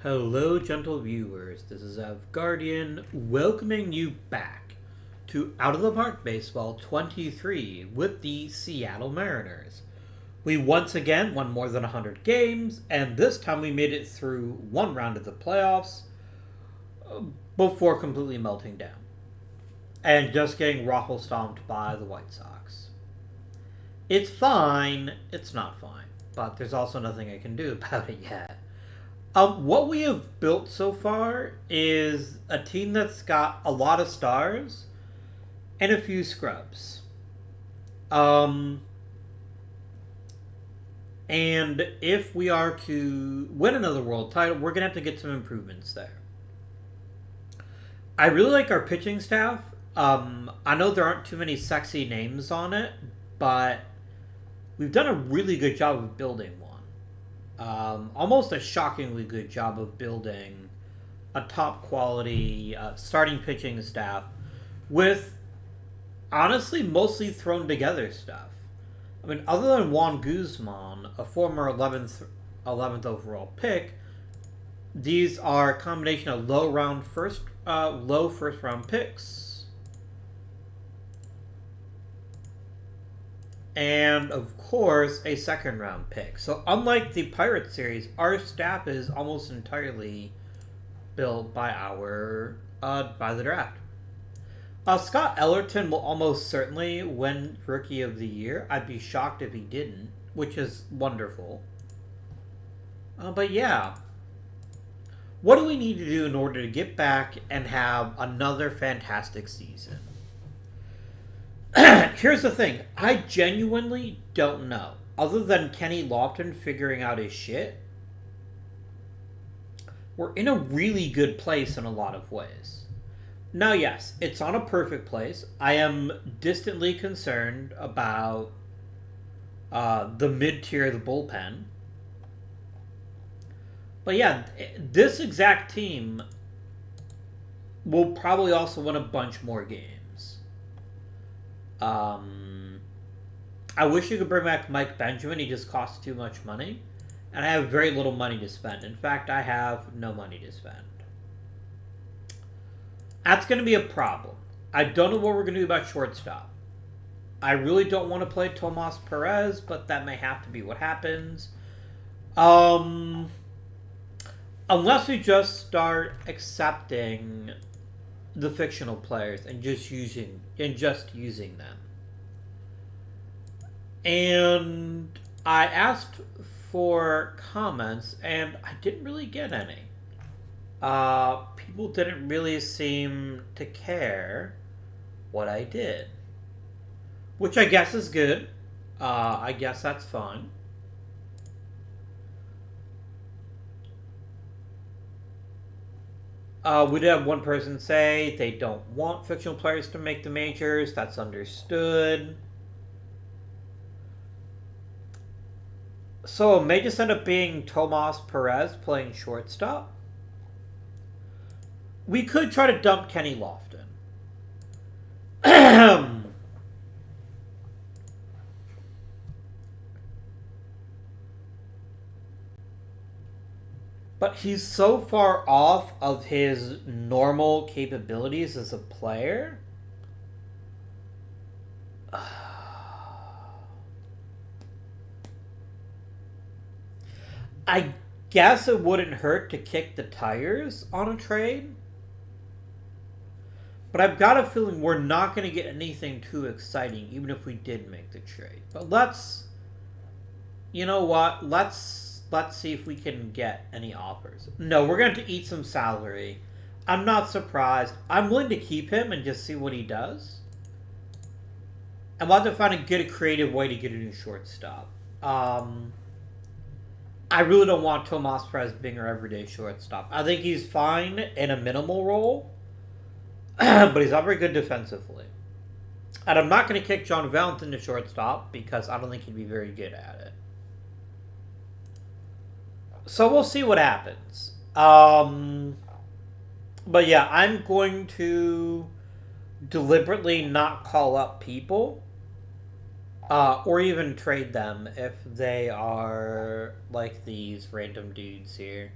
Hello, gentle viewers. This is Guardian welcoming you back to Out of the Park Baseball 23 with the Seattle Mariners. We once again won more than 100 games, and this time we made it through one round of the playoffs before completely melting down and just getting raffle stomped by the White Sox. It's fine, it's not fine, but there's also nothing I can do about it yet. What we have built so far is a team that's got a lot of stars and a few scrubs. Um, and if we are to win another world title, we're going to have to get some improvements there. I really like our pitching staff. I know there aren't too many sexy names on it, but we've done a really good job of building one. Almost a shockingly good job of building a top quality starting pitching staff with honestly mostly thrown together stuff. I mean, other than Juan Guzman, a former 11th overall pick, these are a combination of low first round picks. And of course, a second round pick. So, unlike the Pirates series, our staff is almost entirely built by by the draft. Scott Ellerton will almost certainly win Rookie of the Year. I'd be shocked if he didn't, which is wonderful. But yeah, what do we need to do in order to get back and have another fantastic season? Here's the thing. I genuinely don't know. Other than Kenny Lofton figuring out his shit, we're in a really good place in a lot of ways. Now, yes, it's not a perfect place. I am distantly concerned about the mid-tier of the bullpen. But yeah, this exact team will probably also win a bunch more games. I wish you could bring back Mike Benjamin. He just costs too much money. And I have very little money to spend. In fact, I have no money to spend. That's going to be a problem. I don't know what we're going to do about shortstop. I really don't want to play Tomas Perez, but that may have to be what happens. Unless we just start accepting the fictional players and just using them. And I asked for comments and I didn't really get any. People didn't really seem to care what I did, which I guess is good. I guess that's fine. We did have one person say they don't want fictional players to make the majors. That's understood. So it may just end up being Tomas Perez playing shortstop. We could try to dump Kenny Lofton. But he's so far off of his normal capabilities as a player. I guess it wouldn't hurt to kick the tires on a trade. But I've got a feeling we're not going to get anything too exciting, even if we did make the trade. But you know what? Let's see if we can get any offers. No, we're going to have to eat some salary. I'm not surprised. I'm willing to keep him and just see what he does. I'm about to find a creative way to get a new shortstop. I really don't want Tomas Perez being our everyday shortstop. I think he's fine in a minimal role, but he's not very good defensively. And I'm not going to kick John Valentin to shortstop because I don't think he'd be very good at it. So we'll see what happens. But yeah, I'm going to deliberately not call up people or even trade them if they are like these random dudes here.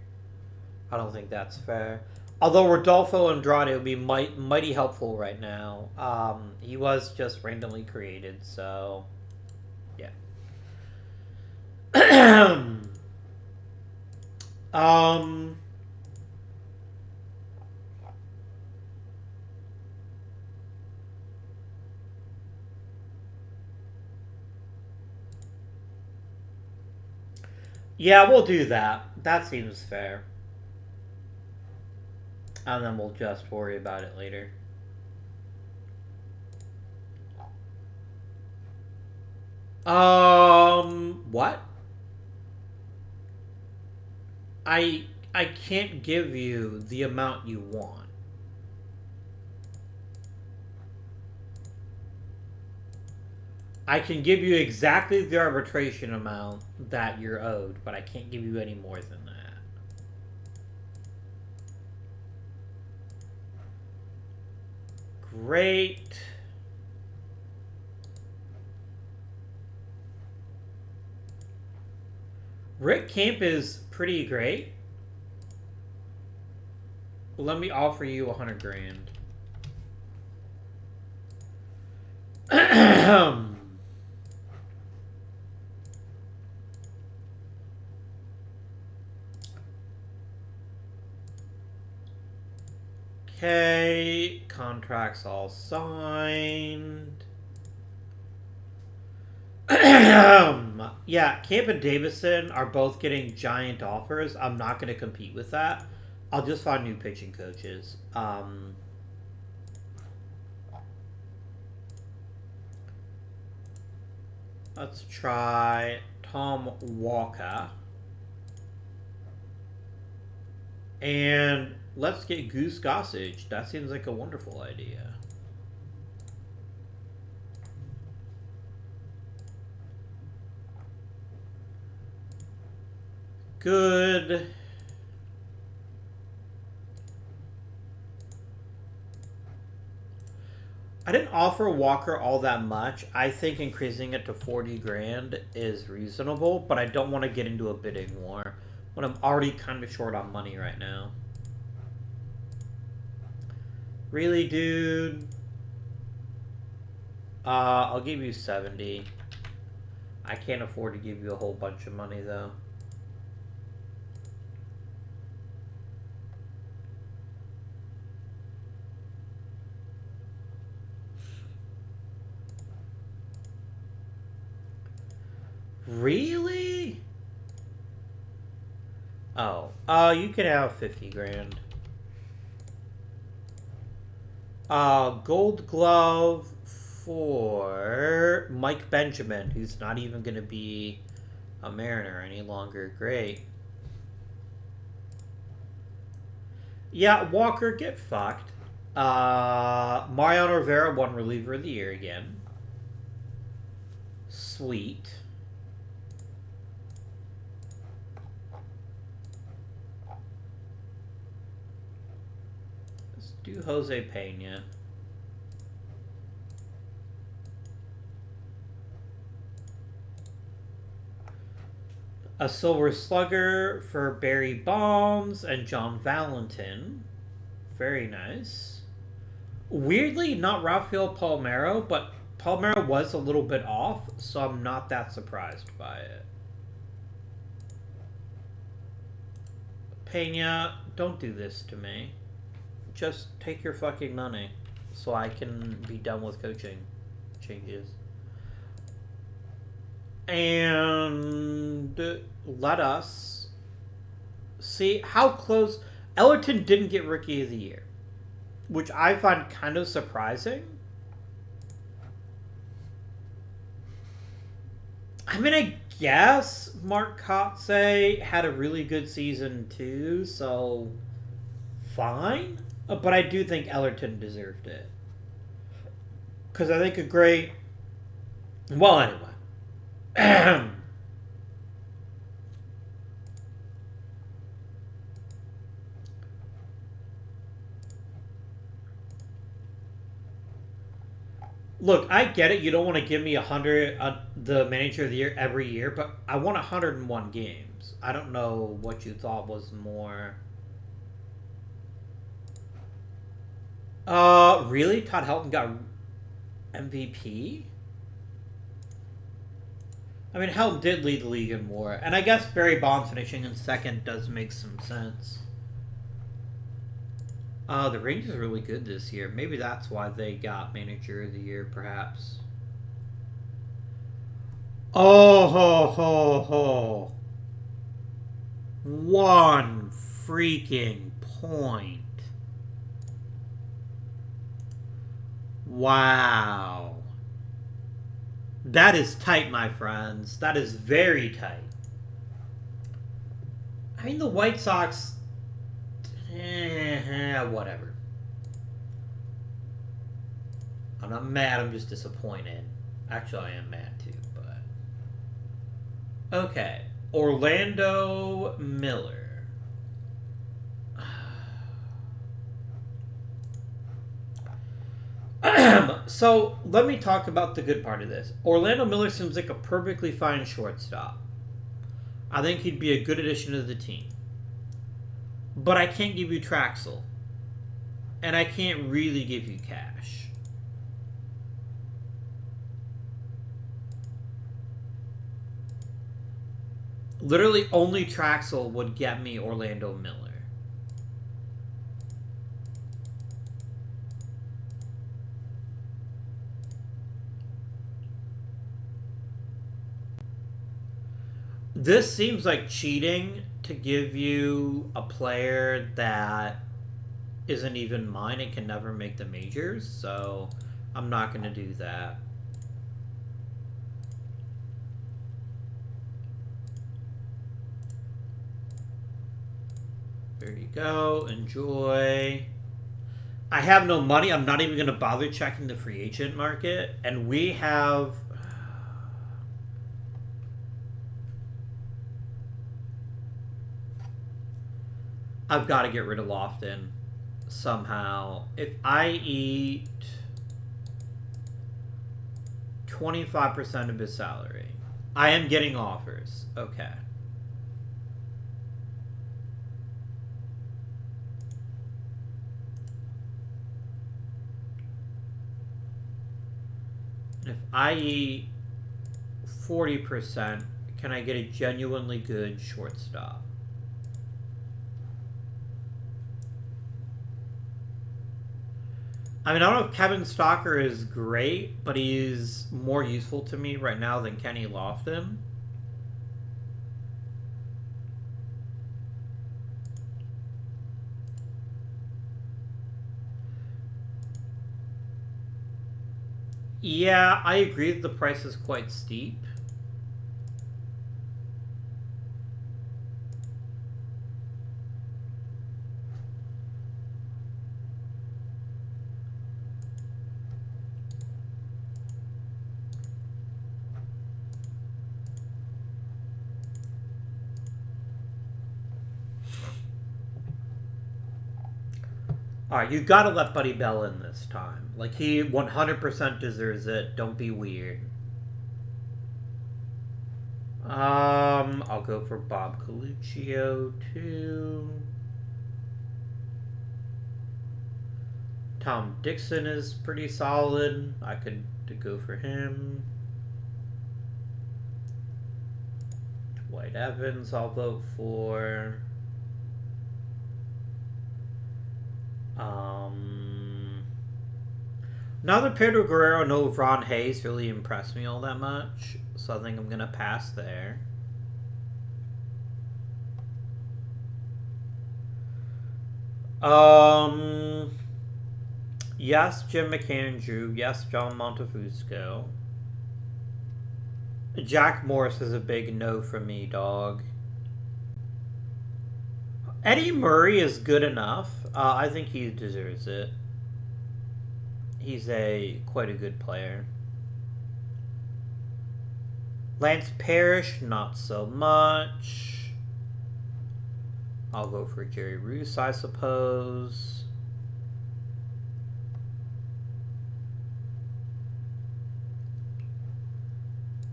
I don't think that's fair. Although Rodolfo Andrade would be mighty helpful right now. He was just randomly created, so yeah. um. Yeah, we'll do that. That seems fair. And then we'll just worry about it later. What? I can't give you the amount you want. I can give you exactly the arbitration amount that you're owed, but I can't give you any more than that. Great. Rick Camp is pretty great. Let me offer you 100 grand. Okay, contracts all signed. Yeah, Camp and Davison are both getting giant offers. I'm not going to compete with that. I'll just find new pitching coaches. Let's try Tom Walker. And let's get Goose Gossage. That seems like a wonderful idea. Good. I didn't offer Walker all that much. I think increasing it to 40 grand is reasonable, but I don't want to get into a bidding war when I'm already kind of short on money right now. Really, dude? I'll give you 70. I can't afford to give you a whole bunch of money, though. Really? Oh. You can have 50 grand. Gold glove for Mike Benjamin, who's not even going to be a Mariner any longer. Great. Yeah, Walker, get fucked. Mariano Rivera won reliever of the year again. Sweet. Let's do Jose Pena. A Silver Slugger for Barry Bonds and John Valentin. Very nice. Weirdly, not Rafael Palmeiro, but Palmeiro was a little bit off, so I'm not that surprised by it. Pena, don't do this to me. Just take your fucking money so I can be done with coaching changes. And let us see how close. Ellerton didn't get Rookie of the Year, which I find kind of surprising. I mean, I guess Mark Kotze had a really good season too, so fine. But I do think Ellerton deserved it. Because I think a great. Well, anyway. Look, I get it. You don't want to give me 100, the manager of the year every year, but I want 101 games. I don't know what you thought was more Really? Todd Helton got MVP? I mean, Helton did lead the league in WAR, and I guess Barry Bonds finishing in second does make some sense. The Rangers are really good this year. Maybe that's why they got Manager of the Year, perhaps. Oh, ho, ho, ho. 1 freaking point. Wow. That is tight, my friends. That is very tight. I mean, the White Sox... whatever. I'm not mad, I'm just disappointed. Actually, I am mad too, but... Okay. Orlando Miller. So, let me talk about the good part of this. Orlando Miller seems like a perfectly fine shortstop. I think he'd be a good addition to the team. But I can't give you Traxel. And I can't really give you cash. Literally only Traxel would get me Orlando Miller. This seems like cheating to give you a player that isn't even mine and can never make the majors, so I'm not going to do that. There you go. Enjoy. I have no money. I'm not even going to bother checking the free agent market. And we have... I've got to get rid of Lofton somehow. If I eat 25% of his salary, I am getting offers. Okay. If I eat 40%, can I get a genuinely good shortstop? I mean, I don't know if Kevin Stalker is great, but he's more useful to me right now than Kenny Lofton. Yeah, I agree that the price is quite steep. Alright, you gotta let Buddy Bell in this time. Like, he 100% deserves it. Don't be weird. I'll go for Bob Coluccio, too. Tom Dixon is pretty solid. I could go for him. Dwight Evans, I'll vote for. Neither Pedro Guerrero nor Ron Hayes really impressed me all that much, so I think I'm gonna pass there. Yes, Jim McAndrew. Yes, John Montefusco. Jack Morris is a big no for me, dog. Eddie Murray is good enough. I think he deserves it. He's quite a good player. Lance Parrish, not so much. I'll go for Jerry Roos, I suppose.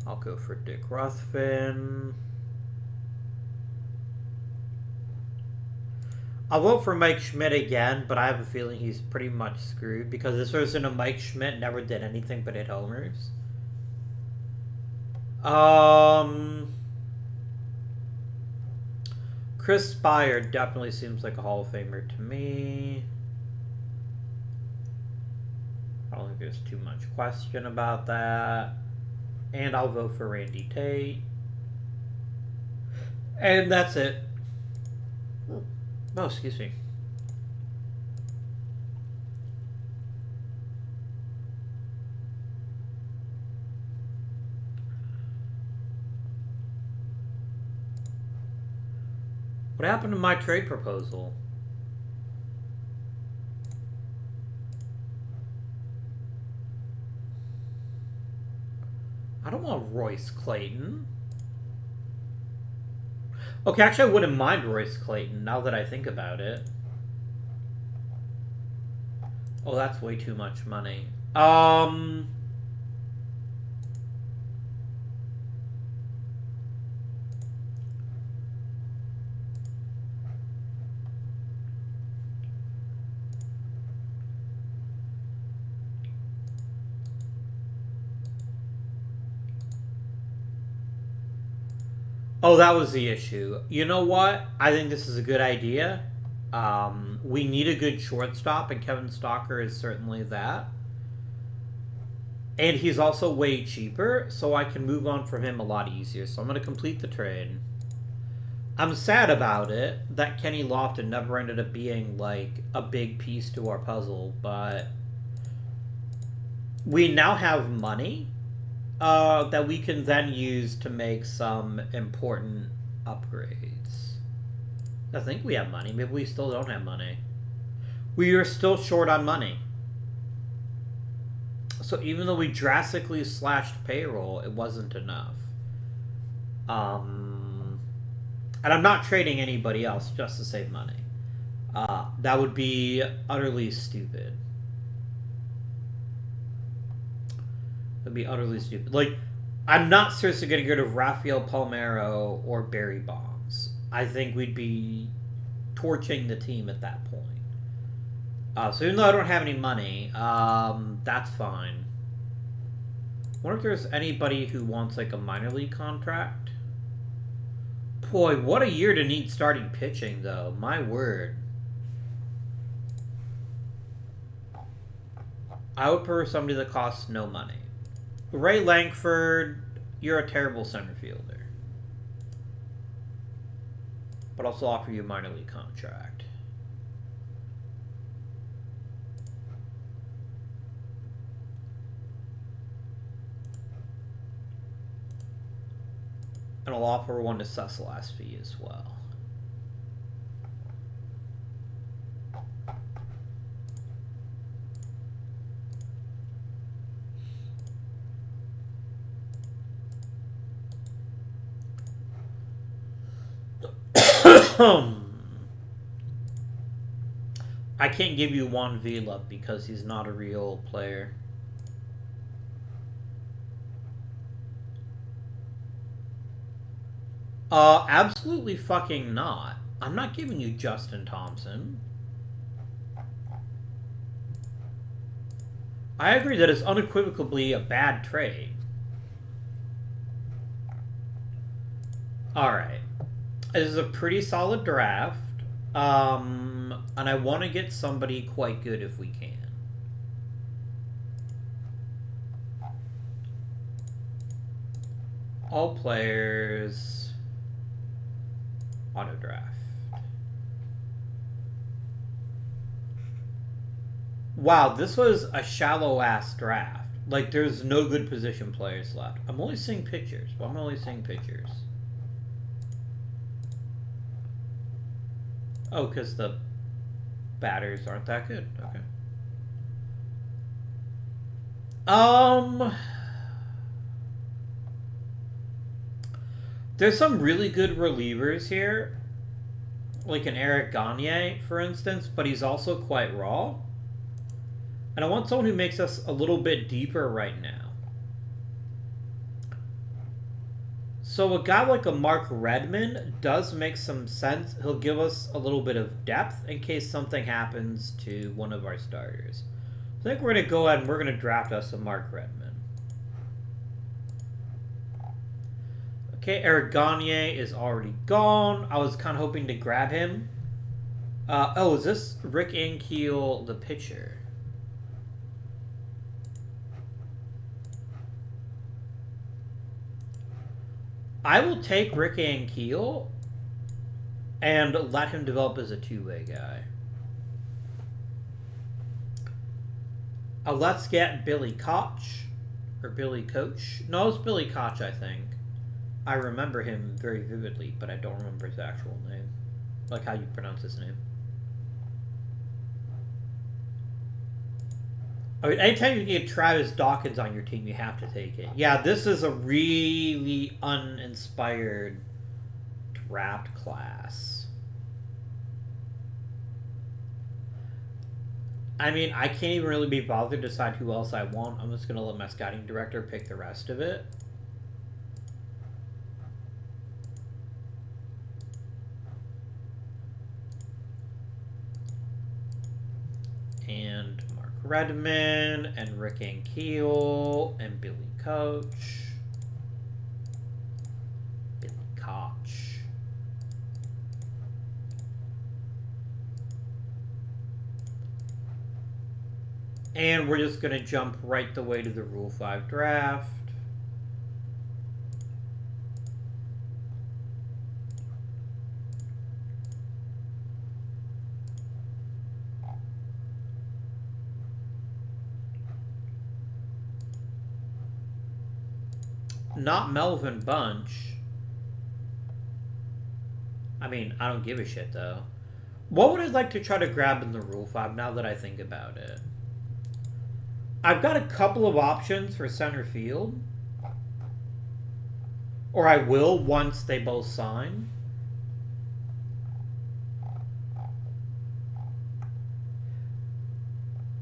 I'll go for Dick Ruthven. I'll vote for Mike Schmidt again, but I have a feeling he's pretty much screwed because this person of Mike Schmidt never did anything but hit homers. Chris Spire definitely seems like a Hall of Famer to me. I don't think there's too much question about that. And I'll vote for Randy Tate. And that's it. Oh, excuse me. What happened to my trade proposal? I don't want Royce Clayton. Okay, actually I wouldn't mind Royce Clayton now that I think about it. Oh, that's way too much money. Oh, that was the issue. You know what? I think this is a good idea. We need a good shortstop, and Kevin Stalker is certainly that. And he's also way cheaper, so I can move on from him a lot easier. So I'm going to complete the trade. I'm sad about it that Kenny Lofton never ended up being, like, a big piece to our puzzle, but we now have money that we can then use to make some important upgrades. I think we have money. Maybe we still don't have money. We are still short on money. So even though we drastically slashed payroll, it wasn't enough. And I'm not trading anybody else just to save money. That would be utterly stupid. That'd be utterly stupid. Like, I'm not seriously going to get rid of Rafael Palmeiro or Barry Bonds. I think we'd be torching the team at that point. So even though I don't have any money, that's fine. I wonder if there's anybody who wants, like, a minor league contract. Boy, what a year to need starting pitching, though. My word. I would prefer somebody that costs no money. Ray Langford, you're a terrible center fielder. But I'll still offer you a minor league contract. And I'll offer one to Cecil Aspie as well. I can't give you Juan Vila because he's not a real player. Absolutely fucking not. I'm not giving you Justin Thompson. I agree that it's unequivocally a bad trade. Alright. This is a pretty solid draft. And I want to get somebody quite good if we can. All players. Auto draft. Wow, this was a shallow-ass draft. Like, there's no good position players left. I'm only seeing pictures. Well, I'm only seeing pictures. Oh, because the batters aren't that good. Okay. There's some really good relievers here. Like an Eric Gagne, for instance, but he's also quite raw. And I want someone who makes us a little bit deeper right now. So a guy like a Mark Redmond does make some sense. He'll give us a little bit of depth in case something happens to one of our starters. I think we're going to go ahead and we're going to draft us a Mark Redmond. Okay, Eric Gagne is already gone. I was kind of hoping to grab him. Oh, is this Rick Ankiel, the pitcher? I will take Rick Ankiel and let him develop as a two-way guy. Let's get Billy Koch. Or Billy Coach. No, it's Billy Koch, I think. I remember him very vividly, but I don't remember his actual name. Like how you pronounce his name. I mean, anytime you get Travis Dawkins on your team, you have to take it. Yeah, this is a really uninspired draft class. I mean, I can't even really be bothered to decide who else I want. I'm just going to let my scouting director pick the rest of it. And Mark Redmond, and Rick Ankiel, and Billy Coach. Billy Koch. And we're just going to jump right the way to the Rule 5 draft. Not Melvin Bunch. I mean, I don't give a shit, though. What would I like to try to grab in the Rule 5 now that I think about it? I've got a couple of options for center field. Or I will once they both sign.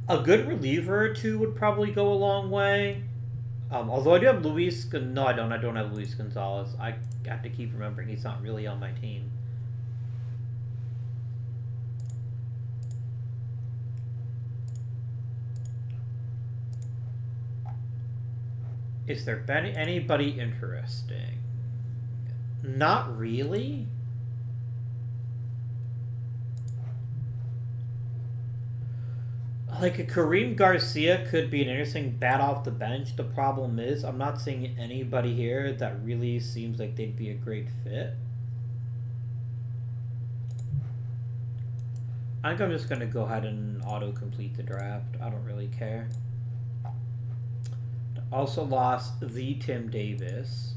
A good reliever or two would probably go a long way. Although I do have Luis... No, I don't. I don't have Luis Gonzalez. I have to keep remembering he's not really on my team. Is there anybody interesting? Not really. Like a Kareem Garcia could be an interesting bat off the bench. The problem is I'm not seeing anybody here that really seems like they'd be a great fit. I think I'm just going to go ahead and auto-complete the draft. I don't really care. Also lost the Tim Davis.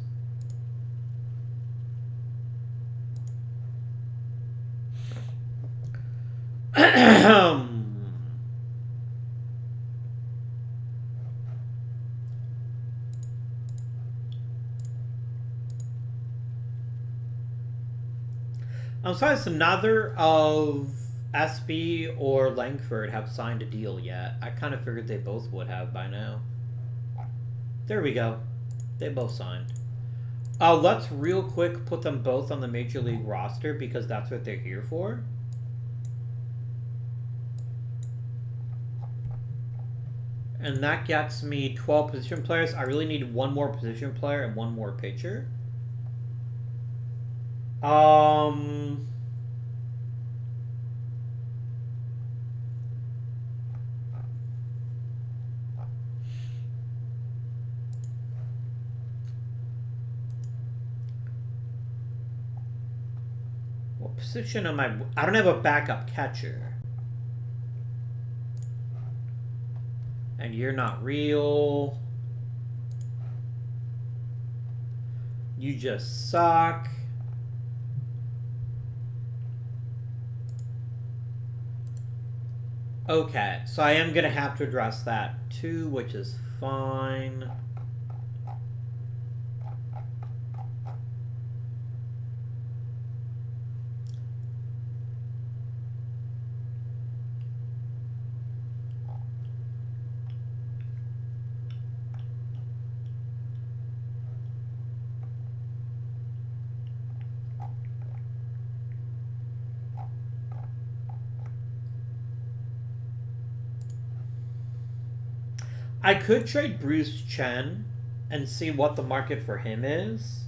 I'm sorry, it's neither of SB or Langford have signed a deal yet. I kind of figured they both would have by now. There we go. They both signed. Let's real quick put them both on the Major League roster because that's what they're here for. And that gets me 12 position players. I really need one more position player and one more pitcher. What position am I? I don't have a backup catcher. And you're not real. You just suck. Okay, so I am going to have to address that too, which is fine. I could trade Bruce Chen and see what the market for him is.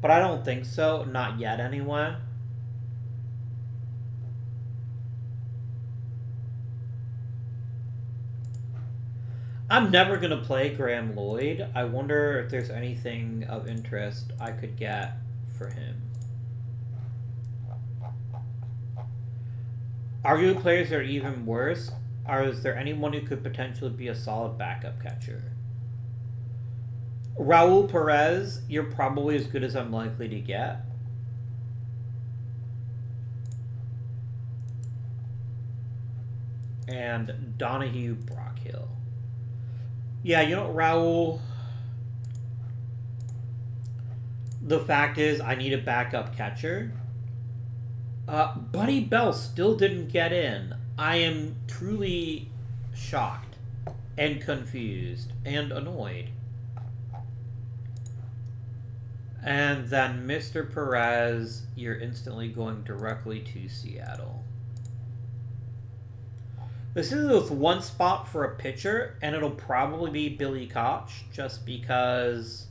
But I don't think so. Not yet, anyway. I'm never going to play Graham Lloyd. I wonder if there's anything of interest I could get for him. Arguably, players are even worse. Is there anyone who could potentially be a solid backup catcher? Raul Perez, you're probably as good as I'm likely to get. And Donahue Brockhill. Yeah, you know, Raul. The fact is, I need a backup catcher. Buddy Bell still didn't get in. I am truly shocked and confused and annoyed. And then Mr. Perez, you're instantly going directly to Seattle. This is with one spot for a pitcher, and it'll probably be Billy Koch, just because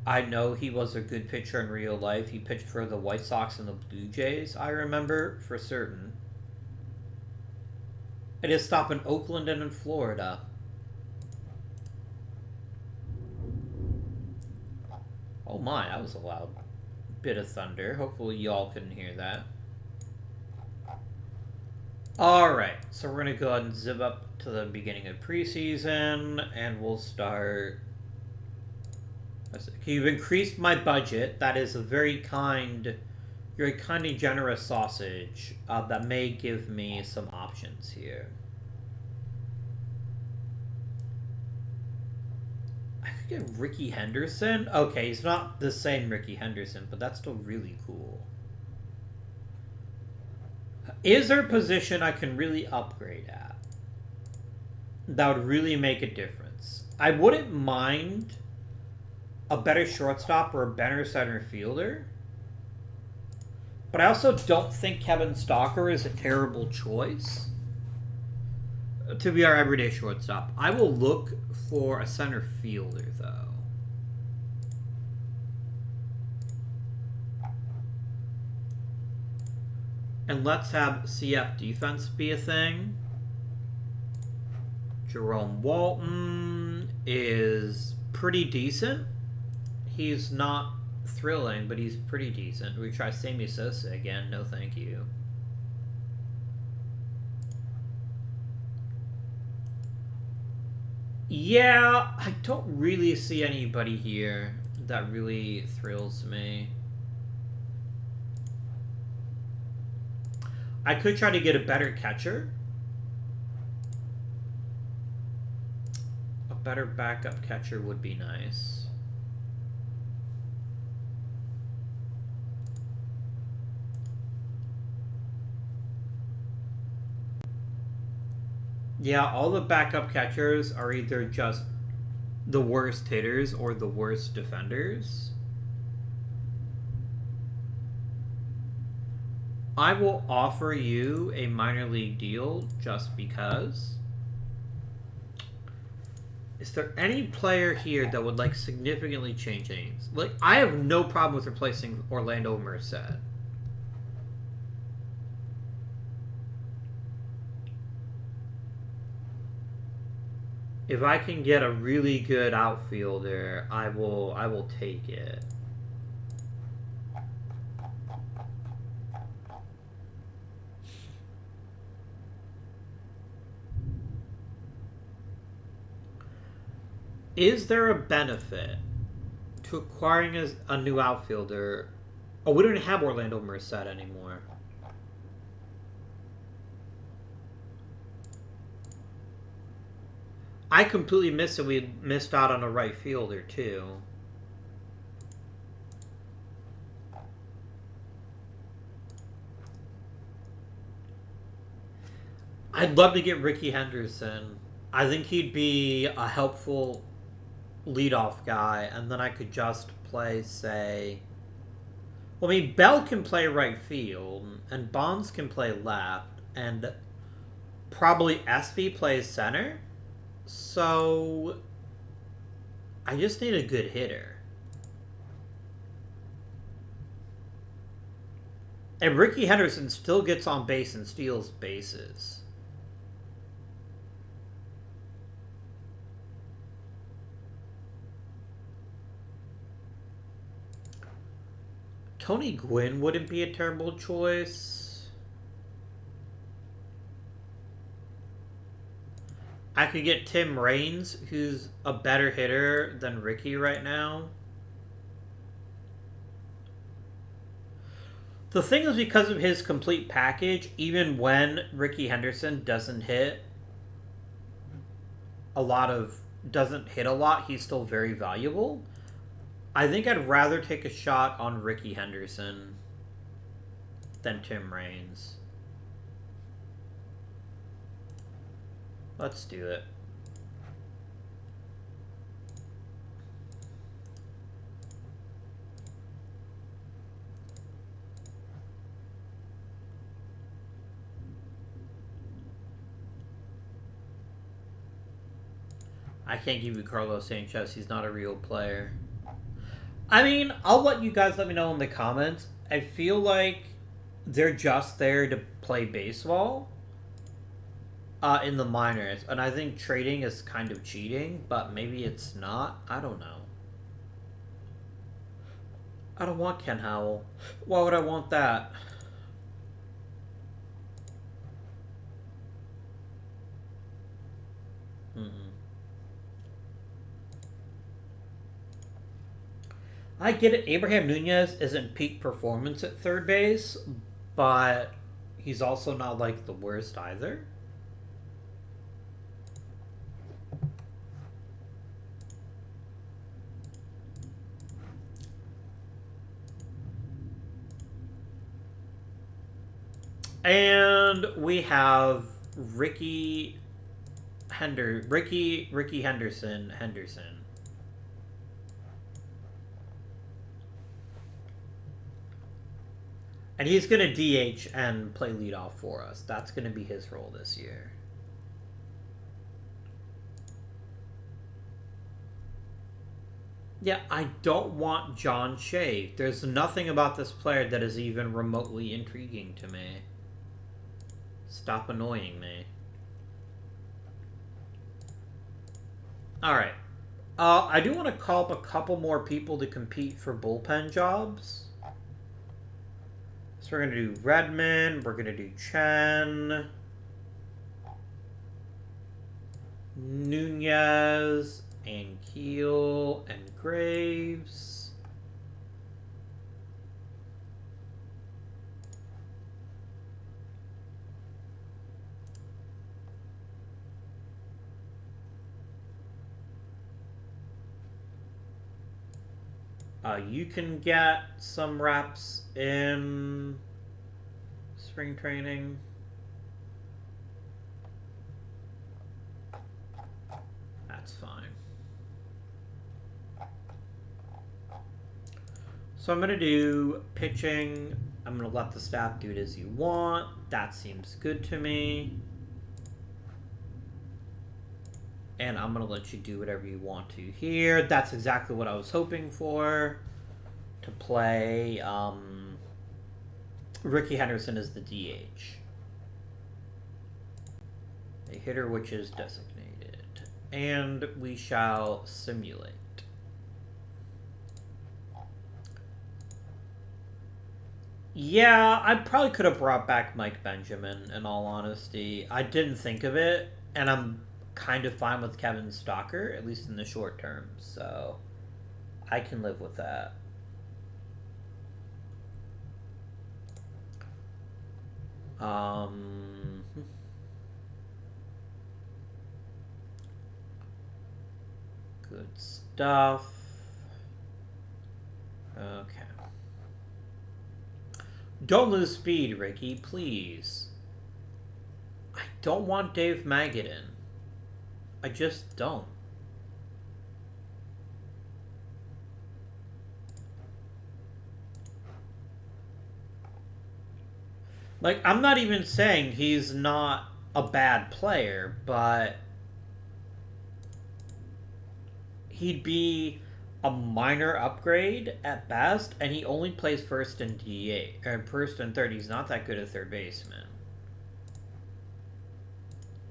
I know he was a good pitcher in real life. He pitched for the White Sox and the Blue Jays, I remember, for certain. It is stop in Oakland and in Florida. Oh my, that was a loud bit of thunder. Hopefully y'all couldn't hear that. Alright, so we're going to go ahead and zip up to the beginning of preseason, and we'll start... You've increased my budget. That is a very kind... You're a kindly generous sausage that may give me some options here. I could get Ricky Henderson. Okay, he's not the same Ricky Henderson, but that's still really cool. Is there a position I can really upgrade at that would really make a difference? I wouldn't mind a better shortstop or a better center fielder. But I also don't think Kevin Stalker is a terrible choice to be our everyday shortstop. I will look for a center fielder, though. And let's have CF defense be a thing. Jerome Walton is pretty decent. He's not thrilling, but he's pretty decent. We try Sammy Sosa again. No, thank you. Yeah, I don't really see anybody here that really thrills me. I could try to get a better catcher. A better backup catcher would be nice. Yeah, all the backup catchers are either just the worst hitters or the worst defenders. I will offer you a minor league deal just because. Is there any player here that would like significantly change things? Like, I have no problem with replacing Orlando Merced. If I can get a really good outfielder, I will take it. Is there a benefit to acquiring a new outfielder? Oh, we don't have Orlando Merced anymore. I completely missed it. We missed out on a right fielder, too. I'd love to get Ricky Henderson. I think he'd be a helpful leadoff guy, and then I could just play, say... Well, I mean, Bell can play right field, and Bonds can play left, and Probably SB plays center. So I just need a good hitter. And Ricky Henderson still gets on base and steals bases. Tony Gwynn wouldn't be a terrible choice. I could get Tim Raines, who's a better hitter than Ricky right now. The thing is, because of his complete package, even when Ricky Henderson doesn't hit a lot, he's still very valuable. I think I'd rather take a shot on Ricky Henderson than Tim Raines. Let's do it. I can't give you Carlos Sanchez. He's not a real player. I mean, I'll let you guys let me know in the comments. I feel like they're just there to play baseball in the minors. And I think trading is kind of cheating, but maybe it's not. I don't know. I don't want Ken Howell. Why would I want that? I get it. Abraham Nunez isn't peak performance at third base, but he's also not like the worst either. And we have Ricky Henderson. And he's going to DH and play leadoff for us. That's going to be his role this year. Yeah, I don't want John Shea. There's nothing about this player that is even remotely intriguing to me. Stop annoying me. Alright. I do want to call up a couple more people to compete for bullpen jobs. So we're going to do Redmond. We're going to do Chen. Nunez. And Keel. And Graves. You can get some reps in spring training. That's fine. So I'm going to do pitching. I'm going to let the staff do it as you want. That seems good to me. And I'm going to let you do whatever you want to here. That's exactly what I was hoping for. To play Ricky Henderson as the DH. A hitter which is designated. And we shall simulate. Yeah, I probably could have brought back Mike Benjamin, in all honesty. I didn't think of it, and I'm kind of fine with Kevin Stalker, at least in the short term, so I can live with that. Good stuff. Okay. Don't lose speed, Ricky, please. I don't want Dave Magadan. I just don't. Like, I'm not even saying he's not a bad player, but he'd be a minor upgrade at best, and he only plays first and DH, or first and third. He's not that good at third baseman.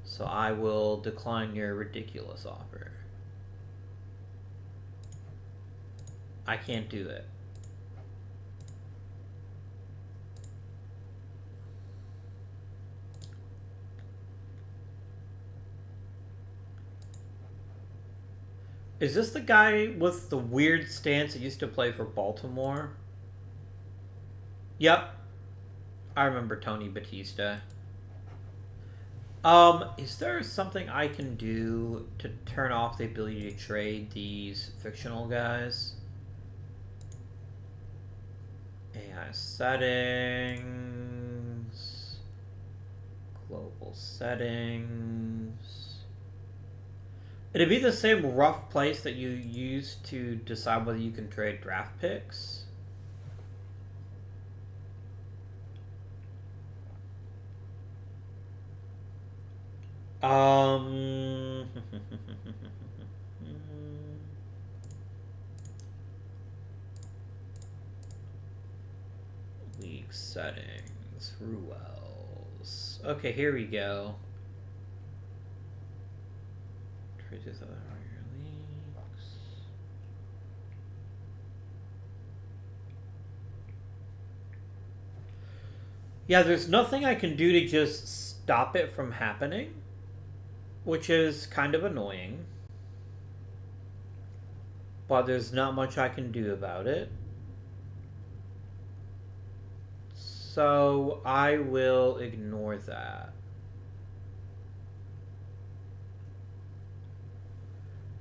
So I will decline your ridiculous offer. I can't do it. Is this the guy with the weird stance that used to play for Baltimore? Yep. I remember Tony Batista. Is there something I can do to turn off the ability to trade these fictional guys? AI settings. Global settings. It'd be the same rough place that you use to decide whether you can trade draft picks. League settings, Ruels. Okay, here we go. Trades other leagues. Yeah, there's nothing I can do to just stop it from happening, which is kind of annoying. But there's not much I can do about it. So I will ignore that.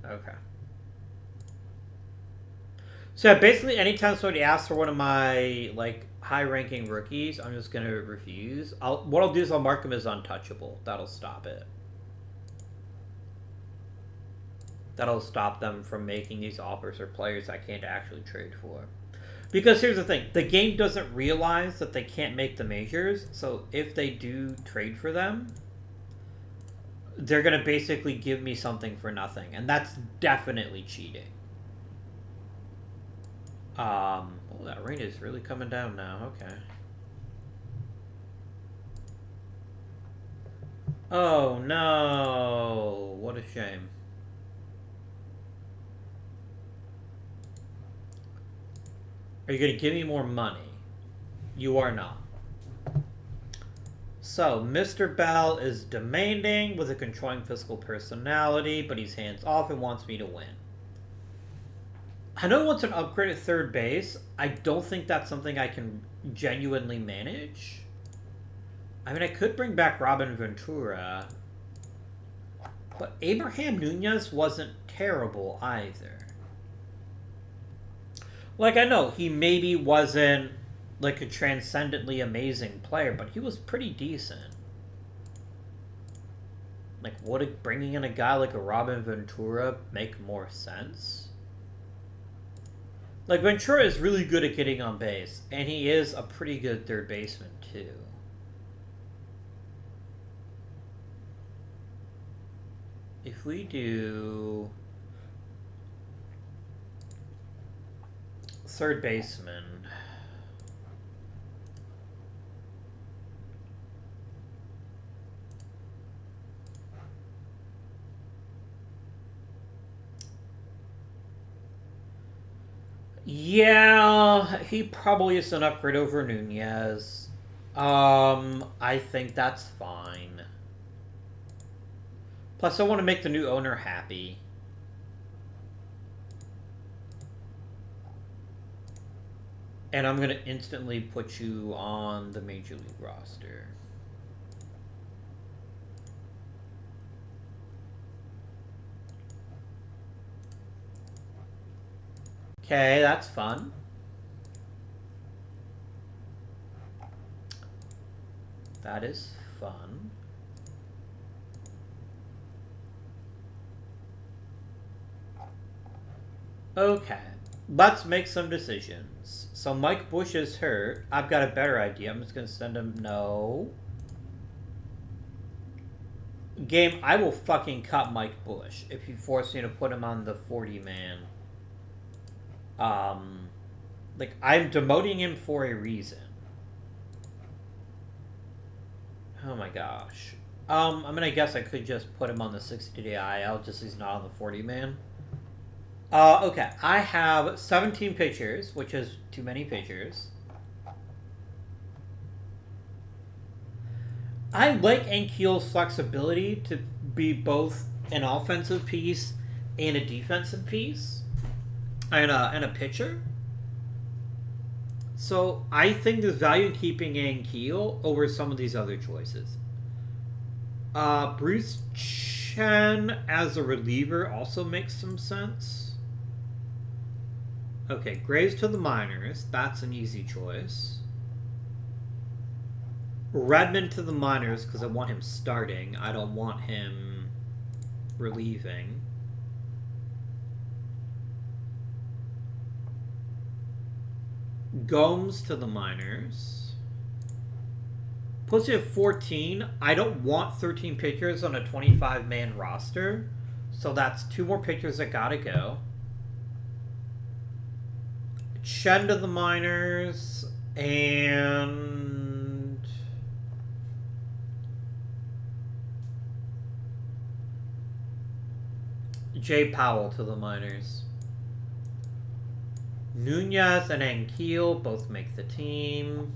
Okay. So basically, anytime somebody asks for one of my like high-ranking rookies, I'm just gonna refuse. What I'll do is I'll mark them as untouchable. That'll stop it. That'll stop them from making these offers for players I can't actually trade for. Because here's the thing, the game doesn't realize that they can't make the majors, so if they do trade for them, they're going to basically give me something for nothing, and that's definitely cheating. Oh, that rain is really coming down now, okay. Oh no, what a shame. Are you going to give me more money? You are not. So, Mr. Bell is demanding with a controlling physical personality, but he's hands off and wants me to win. I know he wants an upgrade at third base. I don't think that's something I can genuinely manage. I mean, I could bring back Robin Ventura, but Abraham Nunez wasn't terrible either. Like, I know he maybe wasn't like a transcendently amazing player, but he was pretty decent. Like, would bringing in a guy like a Robin Ventura make more sense? Like, Ventura is really good at getting on base, and he is a pretty good third baseman, too. If we do third baseman, yeah, he probably is an upgrade over Nunez. I think that's fine. Plus, I want to make the new owner happy. And I'm going to instantly put you on the Major League roster. Okay, that's fun. That is fun. Okay, let's make some decisions. So Mike Bush is hurt. I've got a better idea. I'm just going to send him... No. Game, I will fucking cut Mike Bush if you force me to put him on the 40-man. Like, I'm demoting him for a reason. Oh my gosh. I mean, I guess I could just put him on the 60-day IL just so he's not on the 40-man. Okay. I have 17 pitchers, which is too many pitchers. I like Ankiel's flexibility to be both an offensive piece and a defensive piece. And a pitcher. So I think there's value in keeping Ankiel over some of these other choices. Bruce Chen as a reliever also makes some sense. Okay, Graves to the minors. That's an easy choice. Redmond to the minors because I want him starting. I don't want him relieving. Gomes to the minors. Puts you at 14. I don't want 13 pitchers on a 25-man roster. So that's 2 more pitchers that gotta go. Chen to the minors. And Jay Powell to the minors. Nunez and Ankiel both make the team.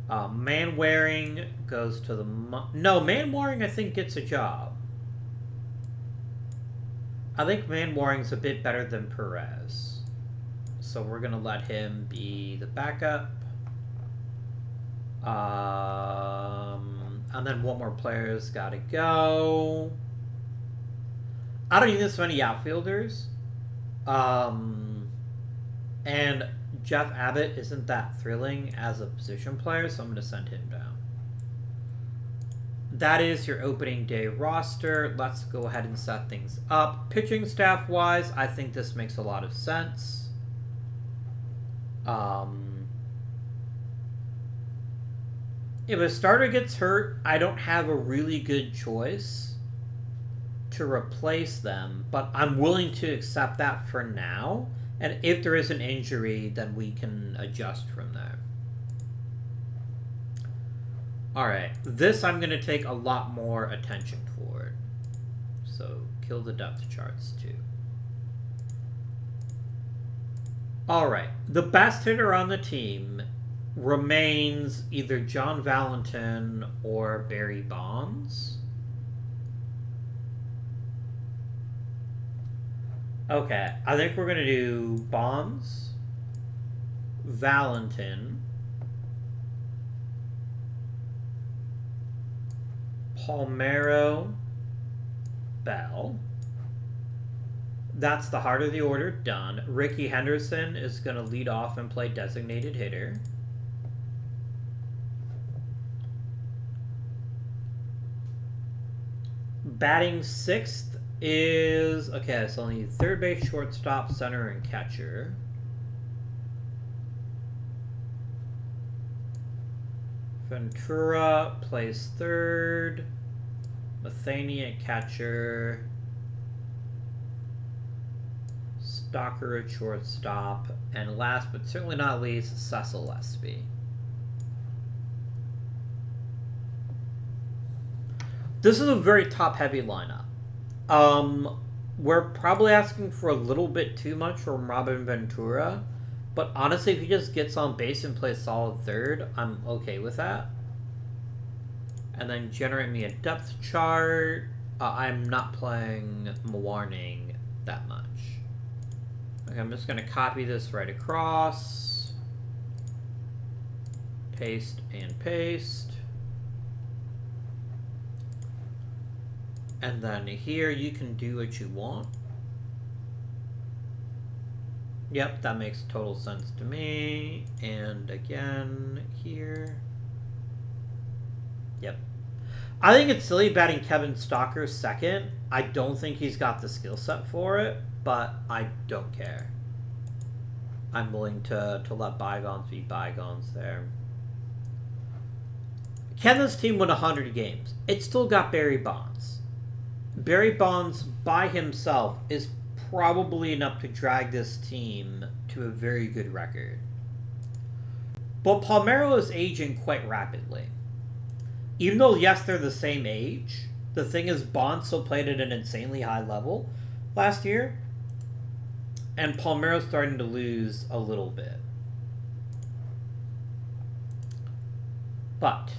Manwaring goes to the... No, Manwaring I think gets a job. I think Manwaring's a bit better than Perez. So we're going to let him be the backup. And then one more player's got to go. I don't need this many outfielders. And Jeff Abbott isn't that thrilling as a position player, so I'm going to send him down. That is your opening day roster. Let's go ahead and set things up. Pitching staff-wise, I think this makes a lot of sense. If a starter gets hurt, I don't have a really good choice to replace them, but I'm willing to accept that for now. And if there is an injury, then we can adjust from there. Alright, this I'm going to take a lot more attention toward. So, kill the depth charts too. Alright, the best hitter on the team remains either John Valentin or Barry Bonds. Okay, I think we're going to do Bonds, Valentin, Palmeiro, Bell. That's the heart of the order, done. Ricky Henderson is going to lead off and play designated hitter. Batting sixth is... Okay, so I need third base, shortstop, center, and catcher. Ventura plays third. Matheny at catcher. Stalker at shortstop. And last but certainly not least, Cecil Espy. This is a very top-heavy lineup. We're probably asking for a little bit too much from Robin Ventura. But honestly, if he just gets on base and plays solid third, I'm okay with that. And then generate me a depth chart. I'm not playing Warning that much. Okay, I'm just going to copy this right across. Paste and paste. And then here you can do what you want. Yep, that makes total sense to me. And again, here. Yep. I think it's silly batting Kevin Stalker second. I don't think he's got the skill set for it, but I don't care. I'm willing to let bygones be bygones there. Can this team win 100 games? It's still got Barry Bonds. Barry Bonds by himself is probably enough to drag this team to a very good record. But Palmeiro is aging quite rapidly. Even though, yes, they're the same age, the thing is Bonds still played at an insanely high level last year, and Palmeiro's starting to lose a little bit. But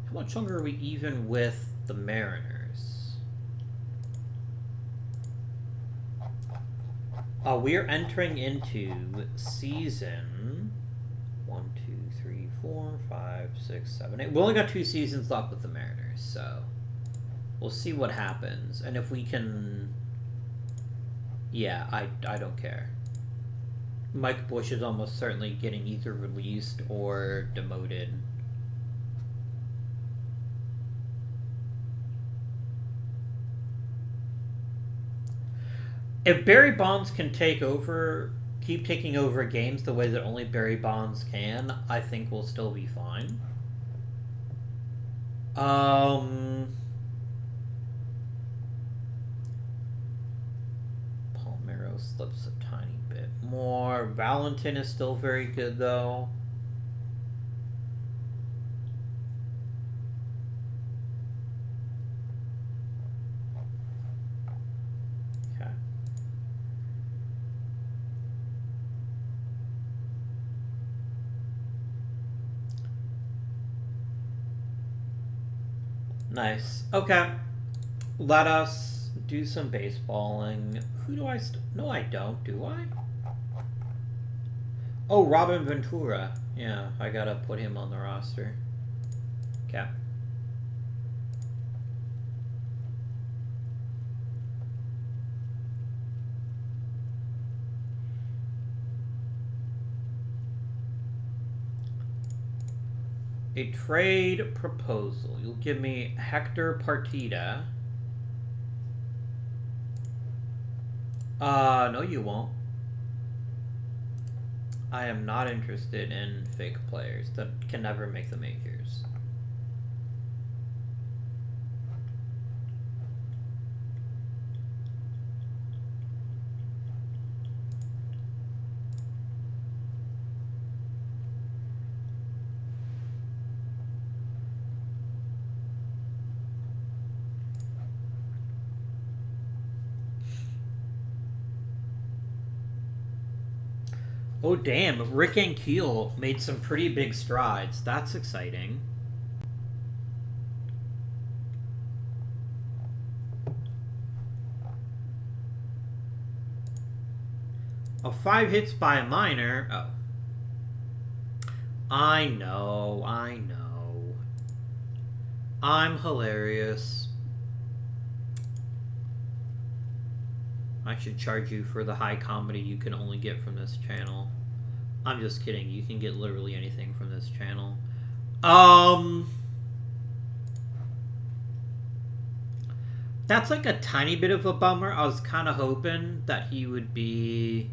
how much longer are we even with the Mariners? We're entering into season 1, 2, 3, 4, 5, 6, 7, 8. We only got 2 seasons left with the Mariners, so we'll see what happens. And if we can... Yeah, I don't care. Mike Bush is almost certainly getting either released or demoted. If Barry Bonds can keep taking over games the way that only Barry Bonds can, I think we'll still be fine. Palmeiro slips a tiny bit more. Valentin is still very good, though. Okay. Nice. Okay. Let us do some baseballing. Who do I... No, I don't. Do I? Oh, Robin Ventura. Yeah, I gotta put him on the roster. Okay. A trade proposal. You'll give me Hector Partida. No you won't. I am not interested in fake players that can never make the majors. Oh, damn. Rick Ankiel made some pretty big strides. That's exciting. Oh, 5 hits by a minor. Oh. I know. I'm hilarious. I should charge you for the high comedy you can only get from this channel. I'm just kidding. You can get literally anything from this channel. That's like a tiny bit of a bummer. I was kind of hoping that he would be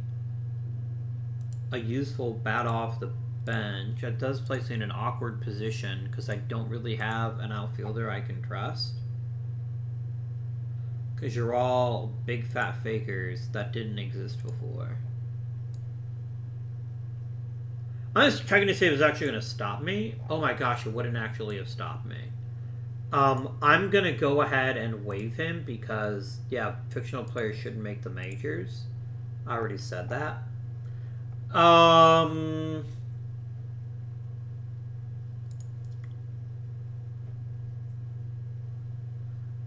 a useful bat off the bench. It does place me in an awkward position because I don't really have an outfielder I can trust. Because you're all big fat fakers that didn't exist before. I was checking to see if it was actually going to stop me. Oh my gosh, it wouldn't actually have stopped me. I'm going to go ahead and waive him because, yeah, fictional players shouldn't make the majors. I already said that.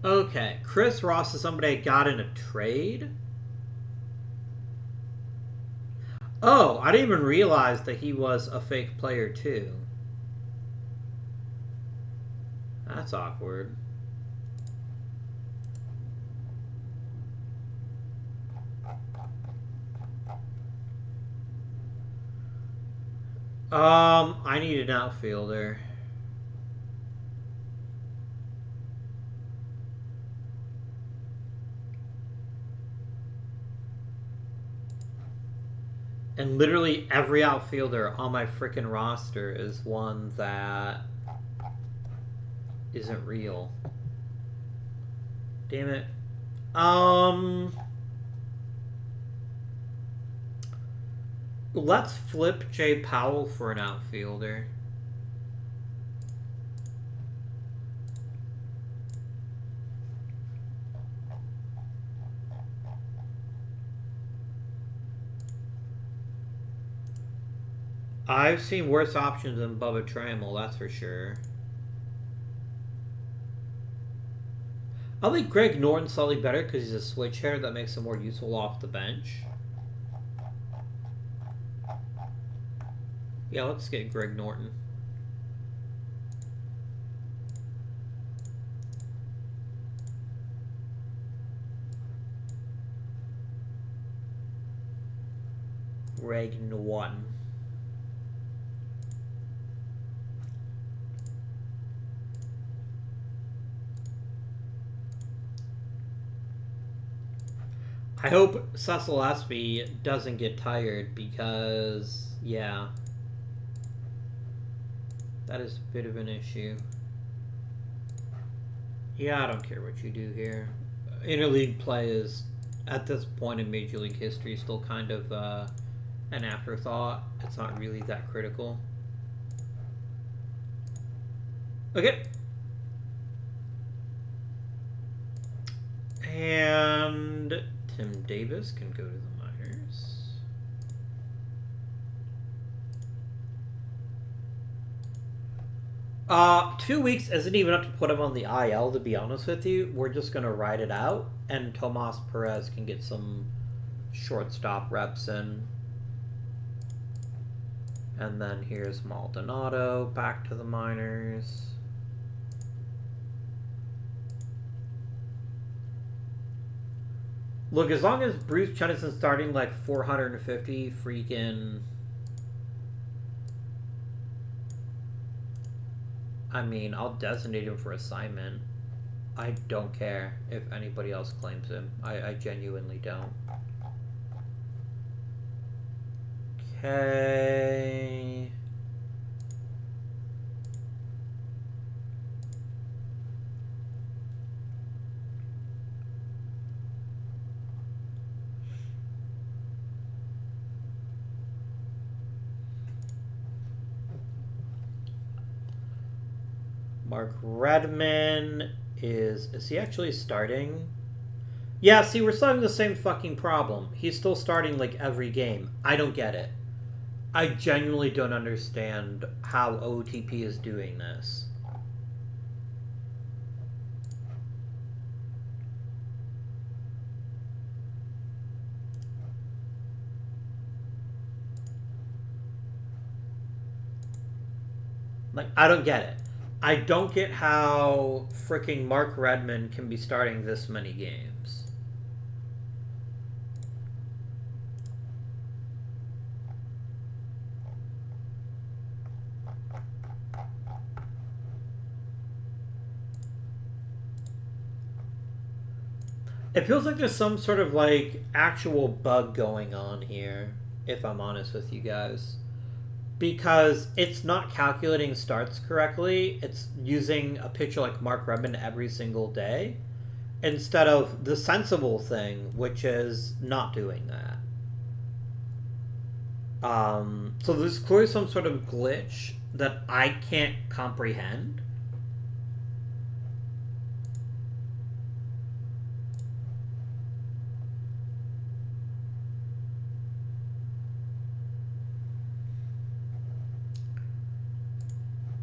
Okay, Chris Ross is somebody I got in a trade. Oh, I didn't even realize that he was a fake player too. That's awkward. I need an outfielder. And literally every outfielder on my freaking roster is one that isn't real. Damn it. Let's flip Jay Powell for an outfielder. I've seen worse options than Bubba Trammell, that's for sure. I think Greg Norton's slightly better because he's a switch hitter that makes him more useful off the bench. Yeah, let's get Greg Norton. Greg Norton. I hope Cecil Espy doesn't get tired because, yeah, that is a bit of an issue. Yeah, I don't care what you do here. Interleague play is, at this point in Major League history, still kind of an afterthought. It's not really that critical. Okay. And Tim Davis can go to the minors. 2 weeks isn't even enough to put him on the IL, to be honest with you. We're just going to ride it out, and Tomas Perez can get some shortstop reps in. And then here's Maldonado back to the minors. Look, as long as Bruce Chen isn't starting like 450 freaking... I mean, I'll designate him for assignment. I don't care if anybody else claims him. I genuinely don't. Okay... Mark Redman is he actually starting? Yeah, see, we're still having the same fucking problem. He's still starting like every game. I don't get it. I genuinely don't understand how OOTP is doing this. Like, I don't get it. I don't get how freaking Mark Redman can be starting this many games. It feels like there's some sort of like actual bug going on here, if I'm honest with you guys. Because it's not calculating starts correctly. It's using a pitcher like Mark Redman every single day instead of the sensible thing, which is not doing that. So there's clearly some sort of glitch that I can't comprehend.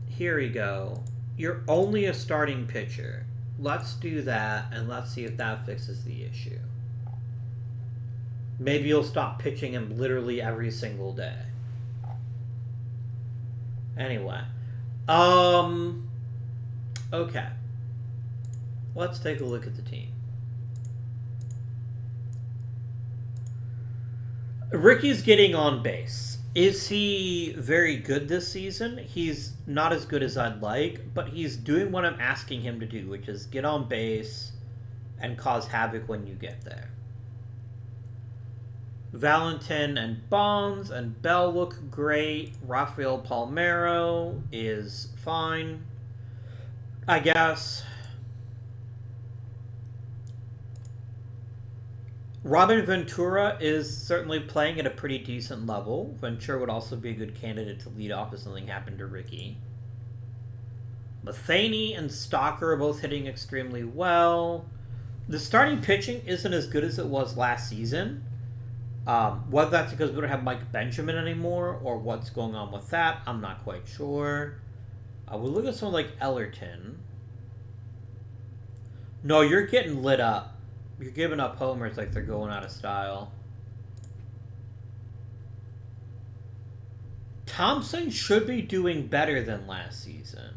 Here we go. You're only a starting pitcher. Let's do that, and let's see if that fixes the issue. Maybe you'll stop pitching him literally every single day. Anyway. Okay. Let's take a look at the team. Ricky's getting on base. Is he very good this season? He's not as good as I'd like, but he's doing what I'm asking him to do, which is get on base and cause havoc when you get there. Valentin and Bonds and Bell look great. Rafael Palmeiro is fine. I guess Robin Ventura is certainly playing at a pretty decent level. Ventura would also be a good candidate to lead off if something happened to Ricky. Matheny and Stalker are both hitting extremely well. The starting pitching isn't as good as it was last season. Whether that's because we don't have Mike Benjamin anymore or what's going on with that, I'm not quite sure. We look at someone like Ellerton. No, you're getting lit up. You're giving up homers like they're going out of style. Thompson should be doing better than last season.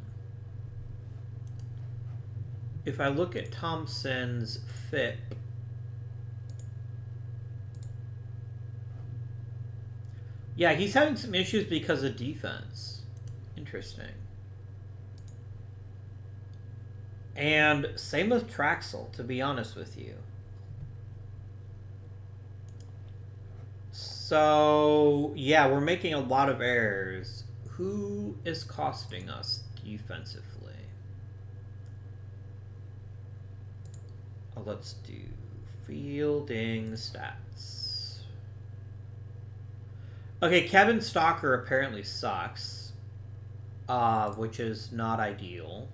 If I look at Thompson's FIP, yeah, he's having some issues because of defense. Interesting. And same with Traxel, to be honest with you. So, yeah, we're making a lot of errors. Who is costing us defensively? Let's do fielding stats. Okay, Kevin Stalker apparently sucks, which is not ideal.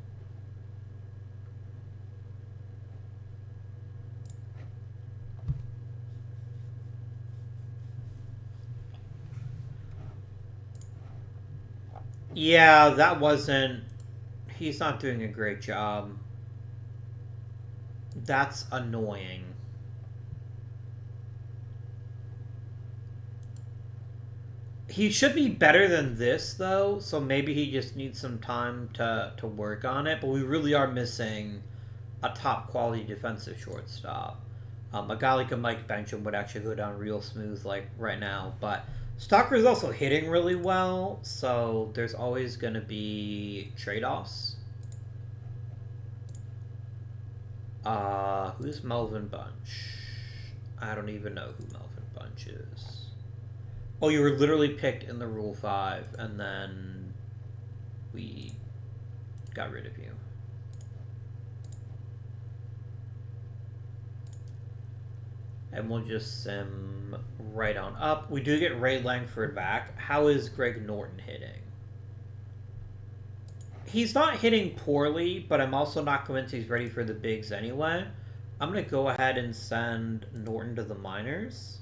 Yeah, that wasn't... He's not doing a great job. That's annoying. He should be better than this, though, so maybe he just needs some time to work on it, but we really are missing a top-quality defensive shortstop. A guy like a Mike Benjamin would actually go down real smooth, like, right now, but Stalker's also hitting really well, so there's always going to be trade-offs. Who's Melvin Bunch? I don't even know who Melvin Bunch is. Oh, you were literally picked in the Rule 5, and then we got rid of you. And we'll just sim right on up. We do get Ray Langford back. How is Greg Norton hitting? He's not hitting poorly, but I'm also not convinced he's ready for the bigs anyway. I'm going to go ahead and send Norton to the minors.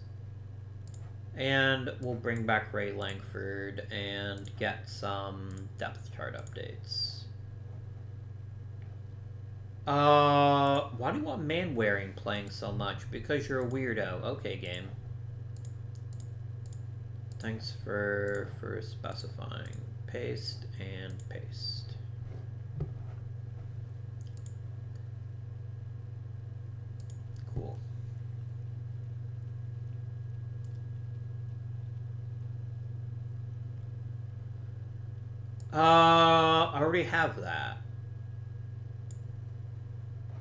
And we'll bring back Ray Langford and get some depth chart updates. Why do you want Manwaring playing so much? Because you're a weirdo. Okay, game. Thanks for specifying. Paste and paste. Cool. I already have that.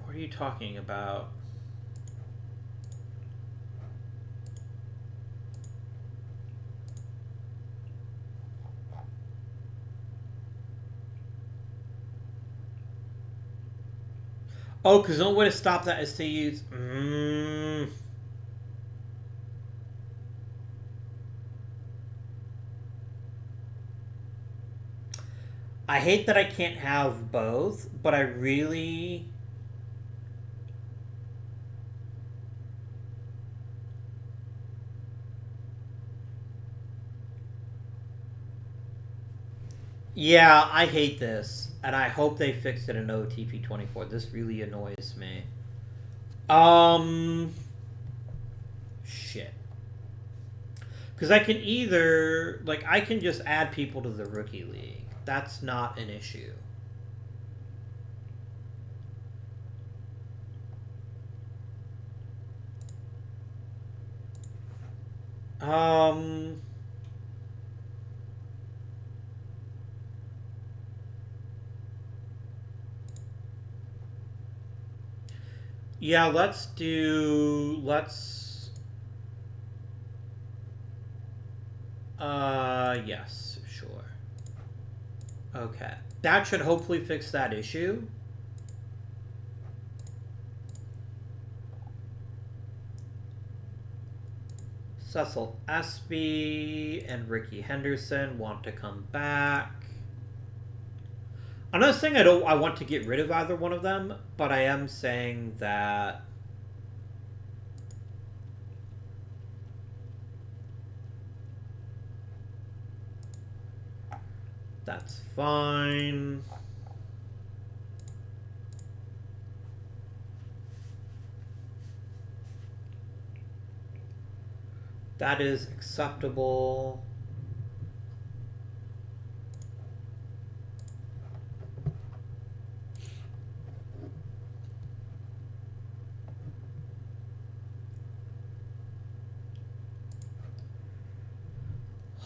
What are you talking about? Oh, because the only way to stop that is to use... I hate that I can't have both, but I really... Yeah, I hate this, and I hope they fix it in OOTP 24. This really annoys me. Shit. Because I can either... Like, I can just add people to the Rookie League. That's not an issue. Yeah, let's do... Yes, sure. Okay. That should hopefully fix that issue. Cecil Espy and Ricky Henderson want to come back. I'm not saying I want to get rid of either one of them, but I am saying that that's fine. That is acceptable.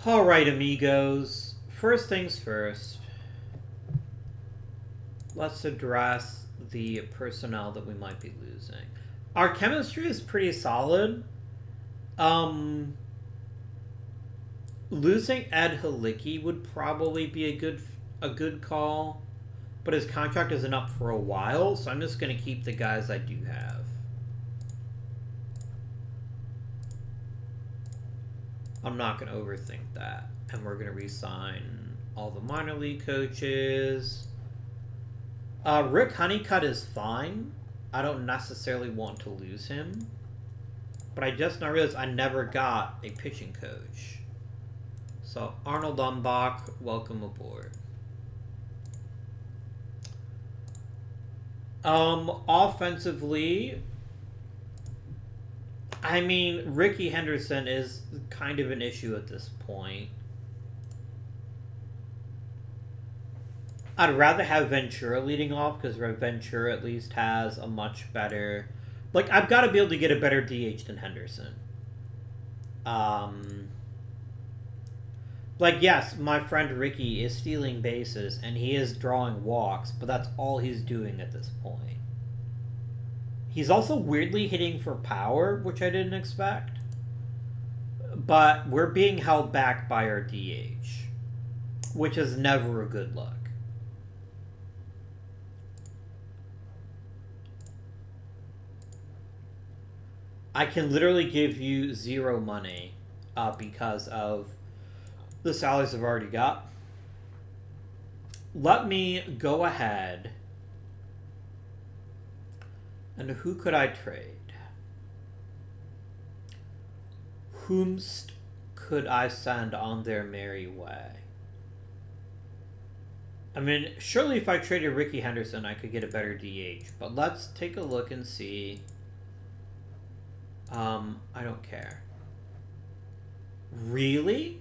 Alright, amigos. First things first. Let's address the personnel that we might be losing. Our chemistry is pretty solid. Losing Ed Halicki would probably be a good call, but his contract isn't up for a while, so I'm just going to keep the guys I do have. I'm not going to overthink that, and we're going to re-sign all the minor league coaches. Rick Honeycutt is fine. I don't necessarily want to lose him. But I just now realized I never got a pitching coach. So, Arnold Umbach, welcome aboard. Offensively, I mean, Ricky Henderson is kind of an issue at this point. I'd rather have Ventura leading off because Ventura at least has a much better... Like, I've got to be able to get a better DH than Henderson. Like, yes, my friend Ricky is stealing bases and he is drawing walks, but that's all he's doing at this point. He's also weirdly hitting for power, which I didn't expect. But we're being held back by our DH, which is never a good look. I can literally give you zero money because of the salaries I've already got. Let me go ahead. And who could I trade? Whomst could I send on their merry way? I mean, surely if I traded Ricky Henderson, I could get a better DH. But let's take a look and see. I don't care. Really?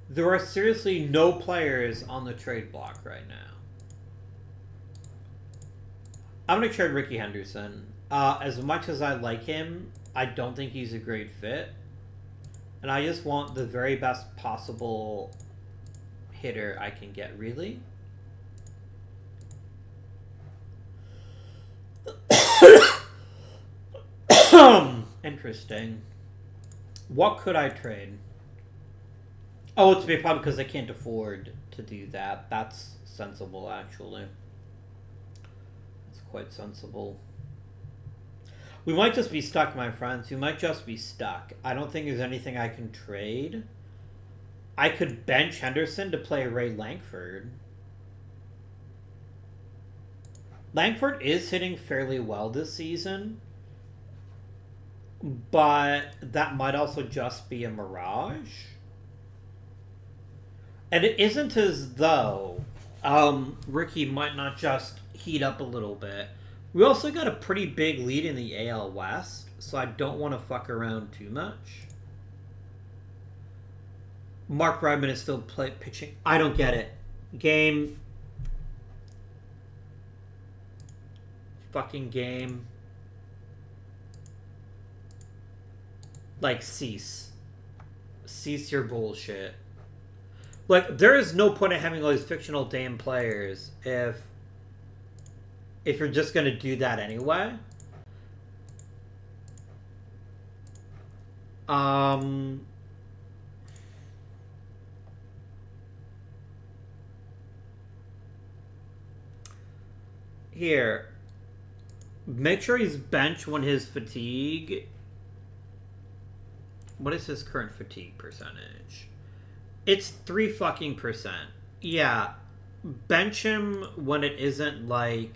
There are seriously no players on the trade block right now. I'm going to trade Ricky Henderson. As much as I like him, I don't think he's a great fit. And I just want the very best possible hitter I can get, really. Interesting. What could I trade? Oh, it's probably because I can't afford to do that. That's sensible, actually. It's quite sensible. We might just be stuck, my friends. We might just be stuck. I don't think there's anything I can trade. I could bench Henderson to play Ray Lankford. Lankford is hitting fairly well this season. But that might also just be a mirage. And it isn't as though Ricky might not just heat up a little bit. We also got a pretty big lead in the AL West, so I don't want to fuck around too much. Mark Bregman is still pitching. I don't get it. Game. Fucking game. Like, cease. Cease your bullshit. Like, there is no point in having all these fictional damn players if you're just going to do that anyway. Here. Make sure he's benched when his fatigue What is his current fatigue percentage? It's 3 fucking percent. Yeah. Bench him when it isn't like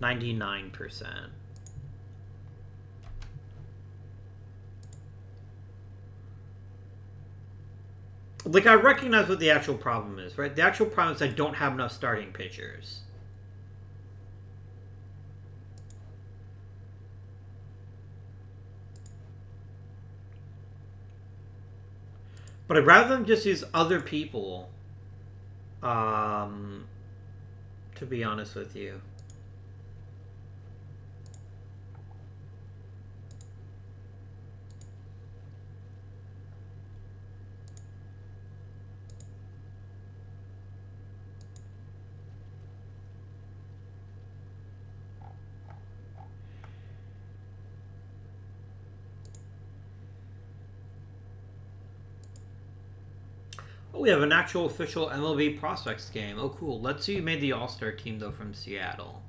99%. Like, I recognize what the actual problem is, right? The actual problem is I don't have enough starting pitchers. But I'd rather than just use other people, to be honest with you. Oh, we have an actual official MLB prospects game. Oh, cool. Let's see who made the All-Star team, though, from Seattle.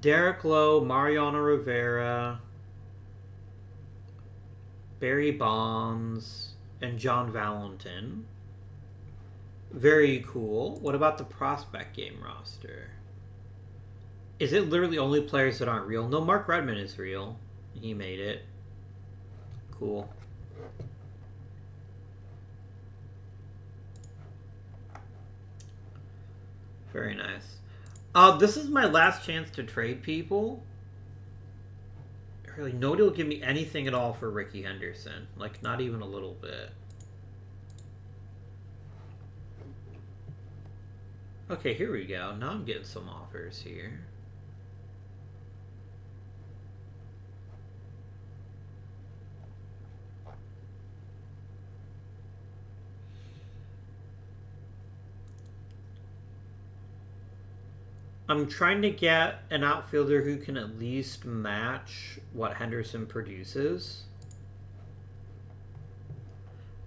Derek Lowe, Mariano Rivera, Barry Bonds, and John Valentin. Very cool. What about the prospect game roster? Is it literally only players that aren't real? No, Mark Redmond is real. He made it. Cool. Very nice. This is my last chance to trade people. Really, nobody will give me anything at all for Ricky Henderson. Like, not even a little bit. Okay, here we go. Now I'm getting some offers here. I'm trying to get an outfielder who can at least match what Henderson produces.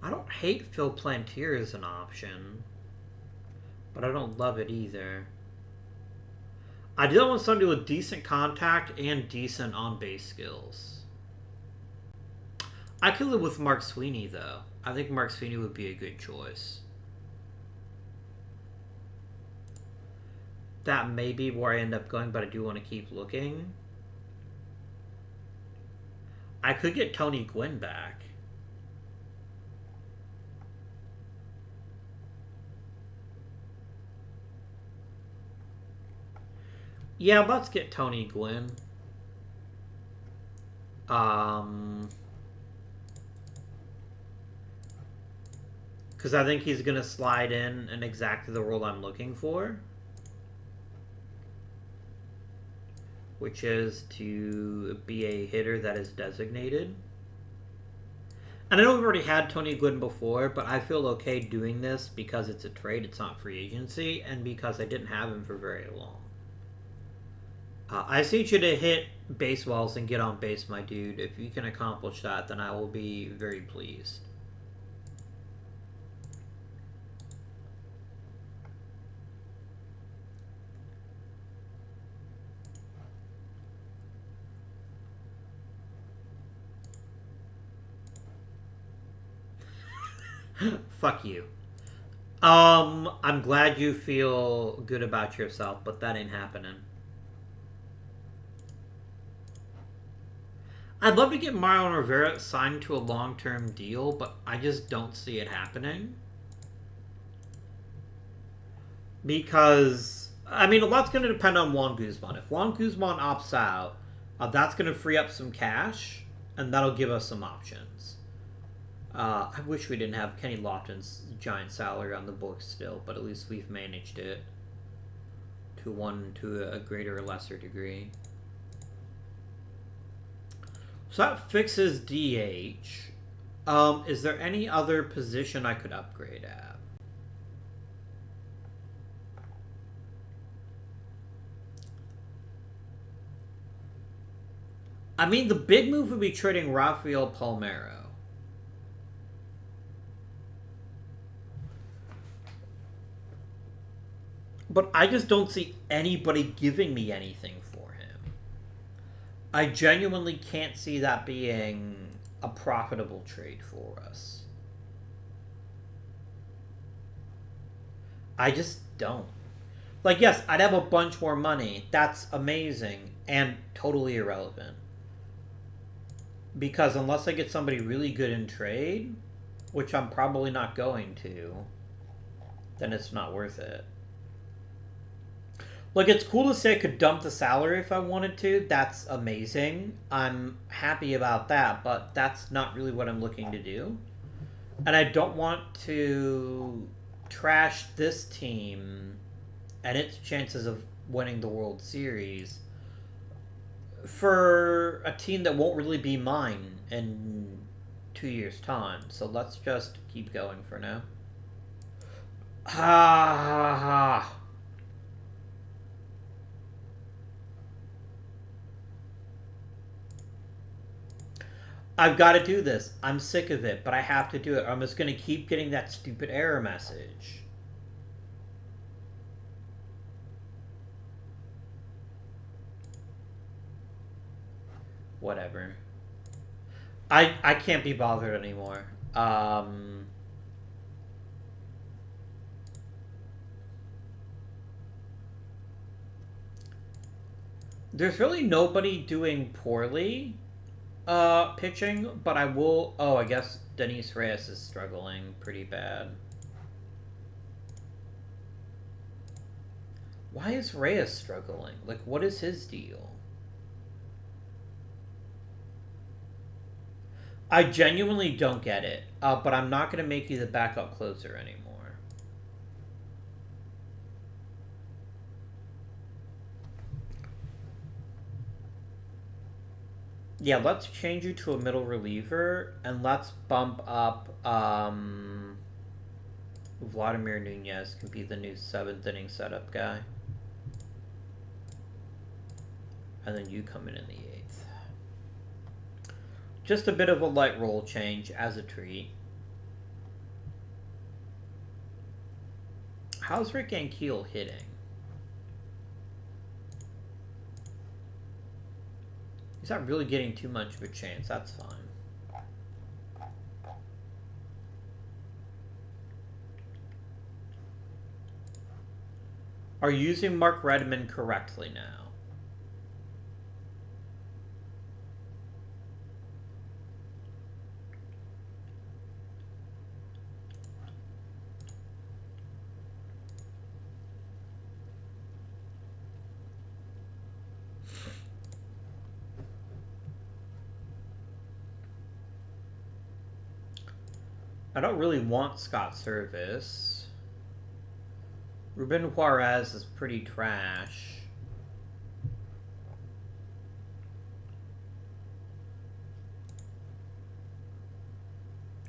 I don't hate Phil Plantier as an option, but I don't love it either. I do want somebody with decent contact and decent on-base skills. I could live with Mark Sweeney, though. I think Mark Sweeney would be a good choice. That may be where I end up going, but I do want to keep looking. I could get Tony Gwynn back. Yeah, let's get Tony Gwynn. Because I think he's going to slide in exactly the role I'm looking for. Which is to be a hitter that is designated. And I know we've already had Tony Gwynn before, but I feel okay doing this because it's a trade, it's not free agency, and because I didn't have him for very long. I need you to hit baseballs and get on base, my dude. If you can accomplish that, then I will be very pleased. Fuck you. I'm glad you feel good about yourself, but that ain't happening. I'd love to get Mariano Rivera signed to a long-term deal, but I just don't see it happening. Because, I mean, a lot's going to depend on Juan Guzman. If Juan Guzman opts out, that's going to free up some cash, and that'll give us some options. I wish we didn't have Kenny Lofton's giant salary on the books still, but at least we've managed it to a greater or lesser degree. So that fixes DH. Is there any other position I could upgrade at? I mean, the big move would be trading Rafael Palmeiro. But I just don't see anybody giving me anything for him. I genuinely can't see that being a profitable trade for us. I just don't. Like, yes, I'd have a bunch more money. That's amazing and totally irrelevant. Because unless I get somebody really good in trade, which I'm probably not going to, then it's not worth it. Look, it's cool to say I could dump the salary if I wanted to. That's amazing. I'm happy about that, but that's not really what I'm looking to do. And I don't want to trash this team and its chances of winning the World Series for a team that won't really be mine in 2 years' time. So let's just keep going for now. Ha ha ha. I've got to do this. I'm sick of it, but I have to do it. I'm just going to keep getting that stupid error message. Whatever. I can't be bothered anymore. There's really nobody doing poorly pitching, but I will... Oh, I guess Denise Reyes is struggling pretty bad. Why is Reyes struggling? Like, what is his deal? I genuinely don't get it, but I'm not going to make you the backup closer anymore. Yeah, let's change you to a middle reliever, and let's bump up Vladimir Nunez can be the new 7th inning setup guy. And then you come in the 8th. Just a bit of a light roll change as a treat. How's Rick Ankiel hitting? He's not really getting too much of a chance. That's fine. Are you using Mark Redmond correctly now? I don't really want Scott Service. Ruben Juarez is pretty trash.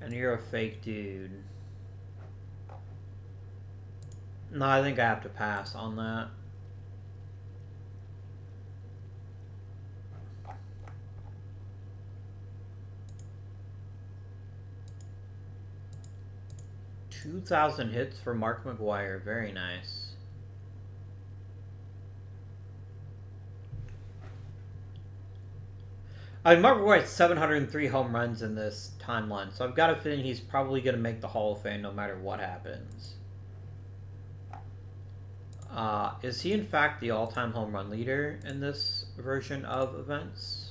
And you're a fake dude. No, I think I have to pass on that. $2,000 hits for Mark McGwire. Very nice. I mean, Mark McGwire's 703 home runs in this timeline, so I've got a feeling he's probably going to make the Hall of Fame no matter what happens. Is he in fact the all-time home run leader in this version of events?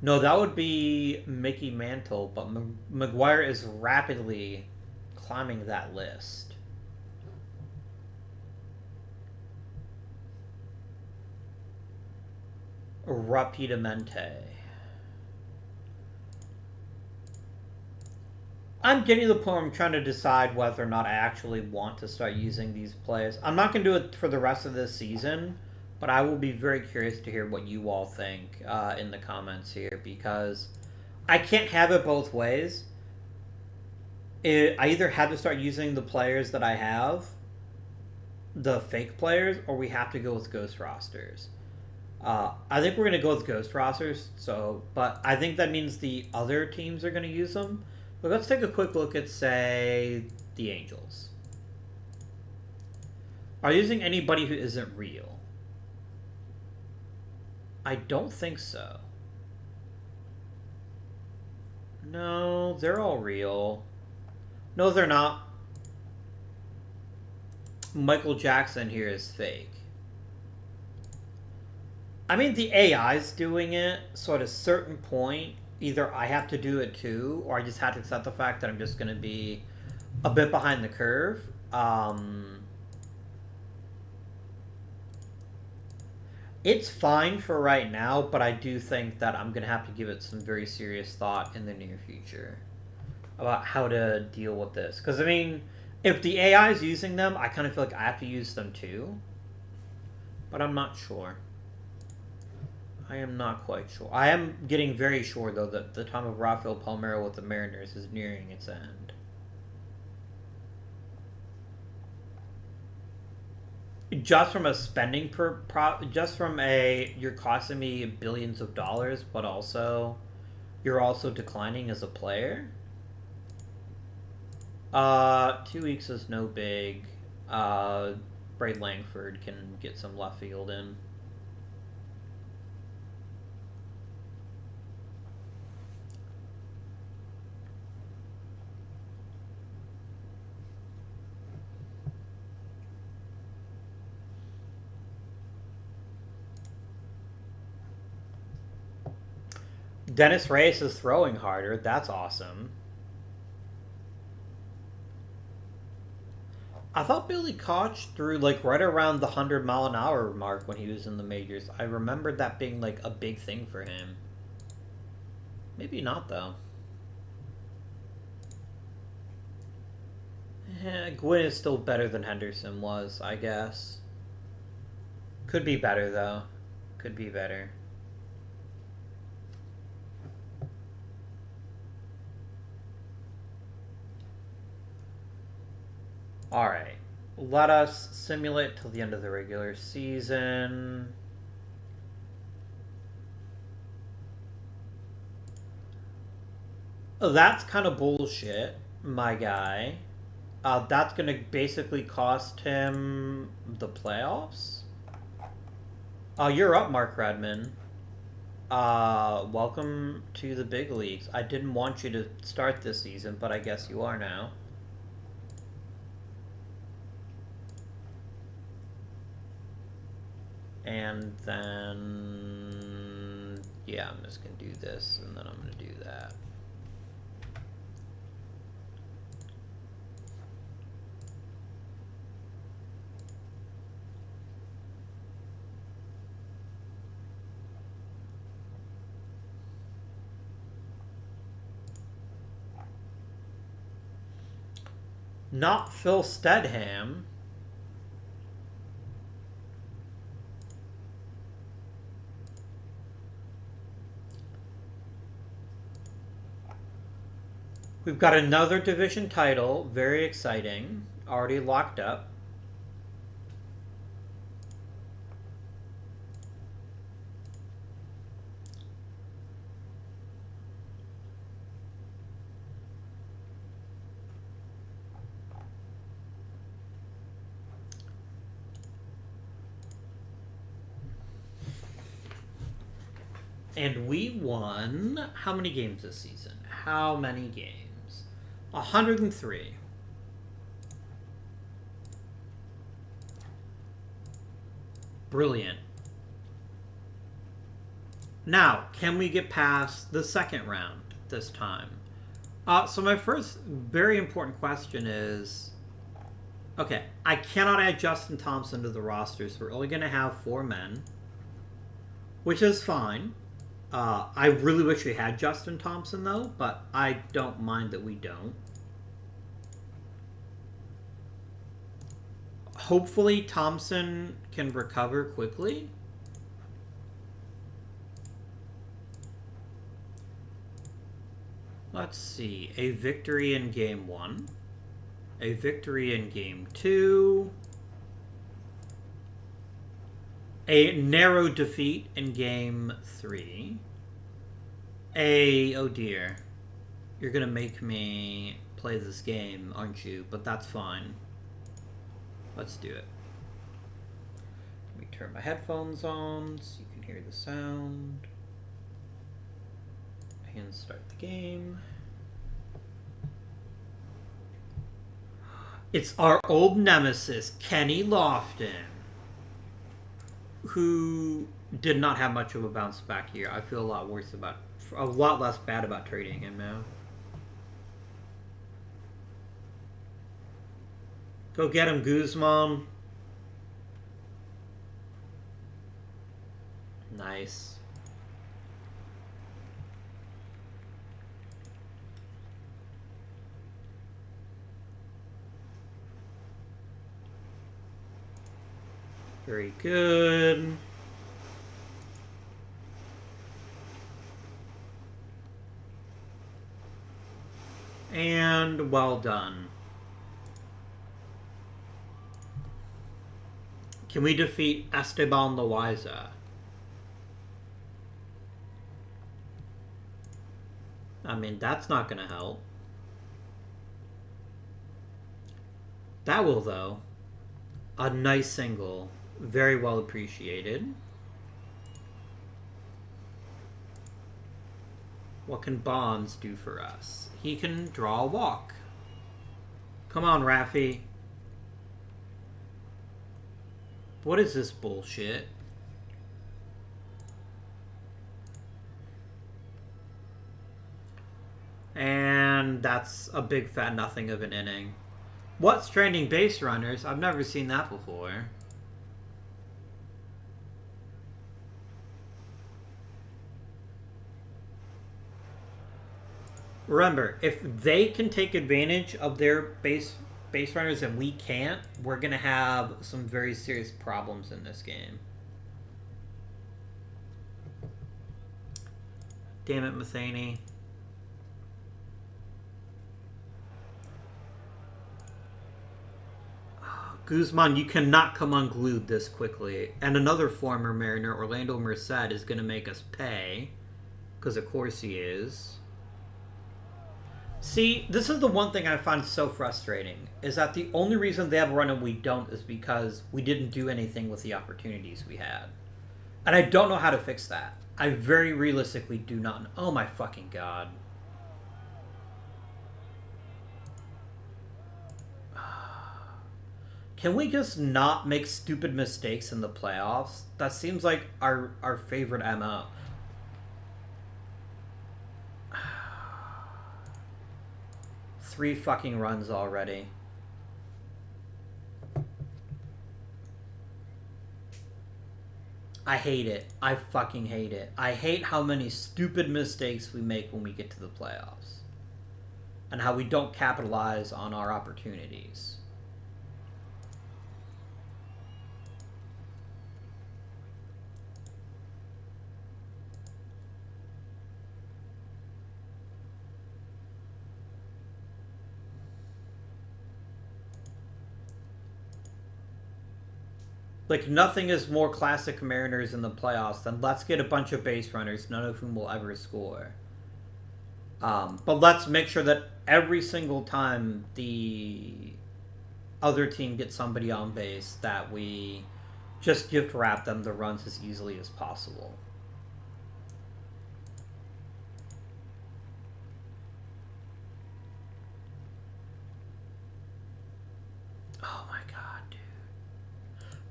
No, that would be Mickey Mantle, but McGwire is rapidly climbing that list. Rapidamente. I'm getting to the point where I'm trying to decide whether or not I actually want to start using these plays. I'm not going to do it for the rest of this season, but I will be very curious to hear what you all think in the comments here, because I can't have it both ways. I either have to start using the players that I have, the fake players, or we have to go with ghost rosters. I think we're going to go with ghost rosters, but I think that means the other teams are going to use them. But let's take a quick look at, say, the Angels. Are you using anybody who isn't real? I don't think so. No, they're all real. No, they're not. Michael Jackson here is fake. I mean, the AI's doing it, so at a certain point, either I have to do it too, or I just have to accept the fact that I'm just going to be a bit behind the curve. It's fine for right now, but I do think that I'm going to have to give it some very serious thought in the near future about how to deal with this. Because, I mean, if the AI is using them, I kind of feel like I have to use them too. But I'm not sure. I am not quite sure. I am getting very sure, though, that the time of Rafael Palmeiro with the Mariners is nearing its end. Just from a spending just from a you're costing me billions of dollars, but also you're also declining as a player. 2 weeks is no big. Braid Langford can get some left field in. Dennis Reyes is throwing harder. That's awesome. I thought Billy Koch threw like right around the 100-mile-an-hour mark when he was in the majors. I remembered that being like a big thing for him. Maybe not though. Gwynn is still better than Henderson was, I guess. Could be better though. Could be better. Alright. Let us simulate till the end of the regular season. Oh, that's kind of bullshit, my guy. That's going to basically cost him the playoffs. You're up, Mark Redman. Welcome to the big leagues. I didn't want you to start this season, but I guess you are now. And then... yeah, I'm just going to do this, and then I'm going to do that. Not Phil Steadham. We've got another division title. Very exciting. Already locked up. And we won how many games this season? How many games? 103. Brilliant. Now, can we get past the second round this time? So my first very important question is... okay, I cannot add Justin Thompson to the roster, so we're only going to have 4 men. Which is fine. I really wish we had Justin Thompson, though, but I don't mind that we don't. Hopefully Thompson can recover quickly. Let's see. A victory in Game 1. A victory in Game 2. A narrow defeat in Game 3. Oh dear. You're gonna make me play this game, aren't you? But that's fine. Let's do it. Let me turn my headphones on so you can hear the sound. And start the game. It's our old nemesis, Kenny Lofton, who did not have much of a bounce back here. I feel a lot less bad about trading him now. Go get him, Guzman. Nice. Very good. And well done. Can we defeat Esteban Loaiza? I mean, that's not going to help. That will, though. A nice single. Very well appreciated. What can Bonds do for us? He can draw a walk. Come on, Raffy. What is this bullshit? And that's a big fat nothing of an inning. What stranding base runners? I've never seen that before. Remember, if they can take advantage of their base runners and we can't, we're going to have some very serious problems in this game. Damn it, Matheny. Guzman, you cannot come unglued this quickly. And another former Mariner, Orlando Merced, is going to make us pay. Because of course he is. See, this is the one thing I find so frustrating, is that the only reason they have a run and we don't is because we didn't do anything with the opportunities we had. And I don't know how to fix that. I very realistically do not know. Oh my fucking god. Can we just not make stupid mistakes in the playoffs? That seems like our favorite MO. Three fucking runs already. I hate it. I fucking hate it. I hate how many stupid mistakes we make when we get to the playoffs. And how we don't capitalize on our opportunities. Like, nothing is more classic Mariners in the playoffs than let's get a bunch of base runners, none of whom will ever score. But let's make sure that every single time the other team gets somebody on base, that we just gift wrap them the runs as easily as possible.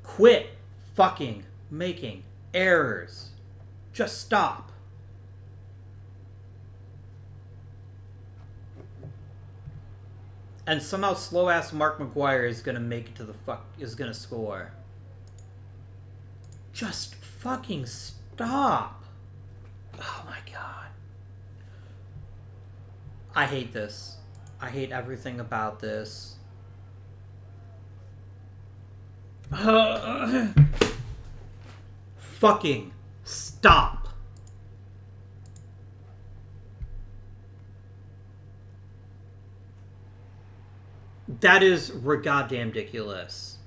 Quit fucking making errors. Just stop. And somehow slow ass Mark McGuire is gonna make it to the is gonna score. Just fucking stop. Oh my god. I hate this. I hate everything about this. Fucking stop. That is goddamn ridiculous.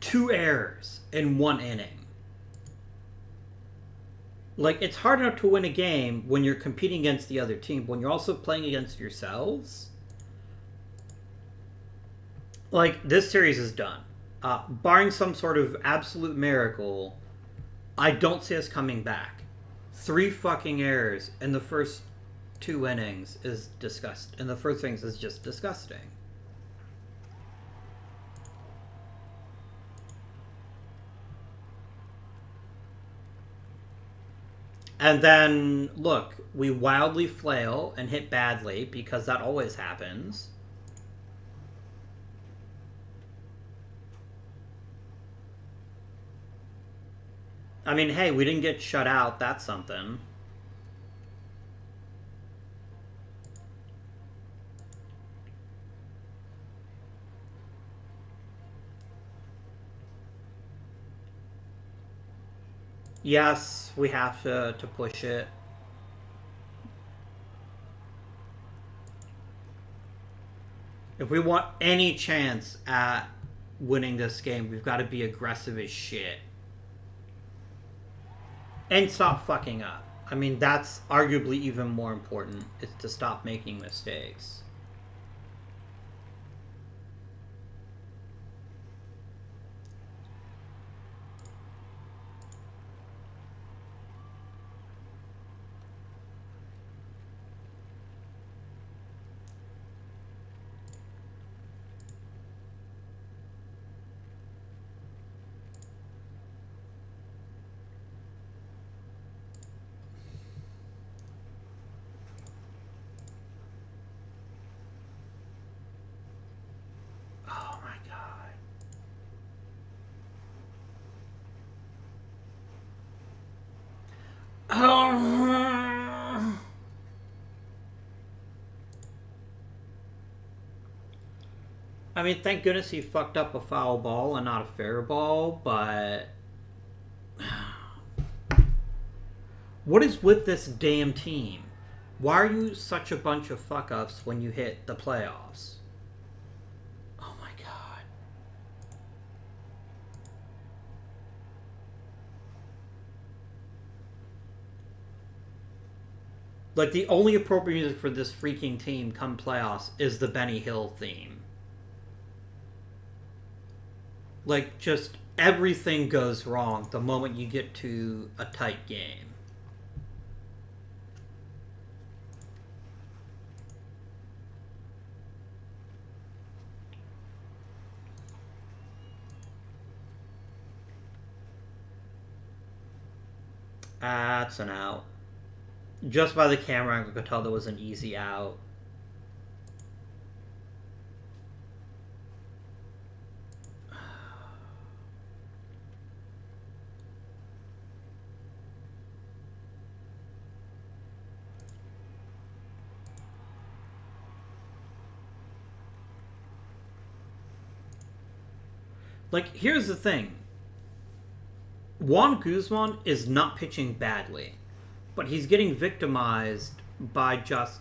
2 errors in 1 inning. Like, it's hard enough to win a game when you're competing against the other team, but when you're also playing against yourselves. Like, this series is done. Barring some sort of absolute miracle, I don't see us coming back. 3 fucking errors in the first 2 innings is disgusting. And the first innings is just disgusting. And then, look, we wildly flail and hit badly because that always happens. I mean, hey, we didn't get shut out. That's something. Yes, we have to push it. If we want any chance at winning this game, we've got to be aggressive as shit. And stop fucking up. I mean, that's arguably even more important, is to stop making mistakes. Oh my god. Oh. I mean, thank goodness he fucked up a foul ball and not a fair ball, but what is with this damn team? Why are you such a bunch of fuck ups when you hit the playoffs? Oh my god. Like, the only appropriate music for this freaking team come playoffs is the Benny Hill theme. Like, just everything goes wrong the moment you get to a tight game. That's an out. Just by the camera, I could tell there was an easy out. Like, here's the thing. Juan Guzman is not pitching badly, but he's getting victimized by just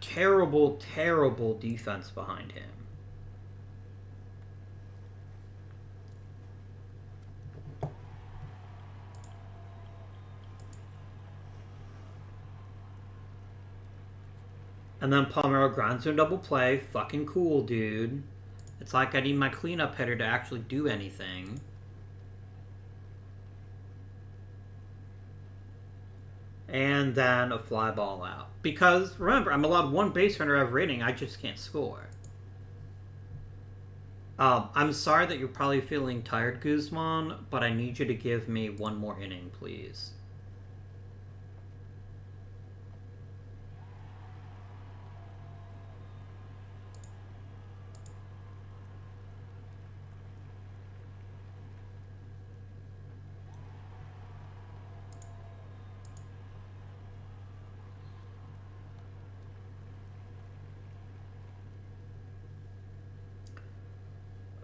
terrible, terrible defense behind him. And then Palmeiro grinds to a double play. Fucking cool, dude. It's like I need my cleanup hitter to actually do anything. And then a fly ball out. Because, remember, I'm allowed one base runner of rating, I just can't score. I'm sorry that you're probably feeling tired, Guzman, but I need you to give me one more inning, please.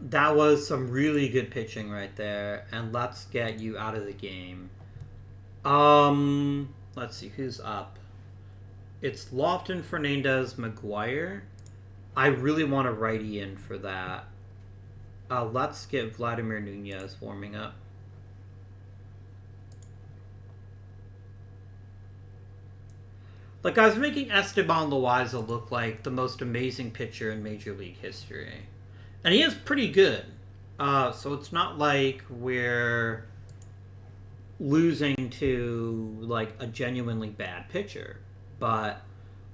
That was some really good pitching right there, and let's get you out of the game. Let's see who's up. It's Lofton, Fernandez, McGuire. I really want a righty in for that. Let's get Vladimir Nunez warming up. Like, I was making Esteban Loaiza look like the most amazing pitcher in Major League history. And he is pretty good. So it's not like we're losing to, like, a genuinely bad pitcher. But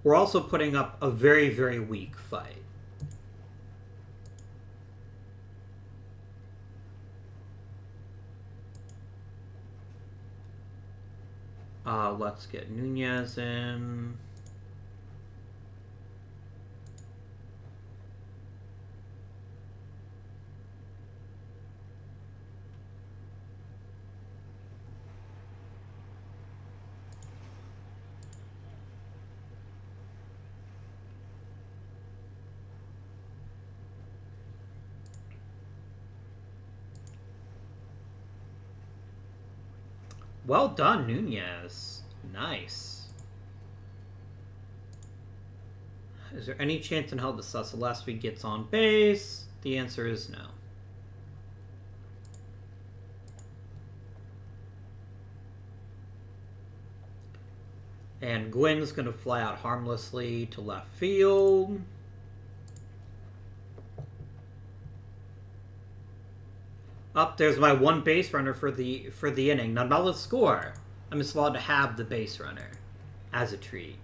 we're also putting up a very, very weak fight. Let's get Nunez in. Well done, Nunez. Nice. Is there any chance in hell that Celeste gets on base? The answer is no. And Gwynn's going to fly out harmlessly to left field. Up there's my one base runner for the inning. Now let's score. I'm just allowed to have the base runner as a treat.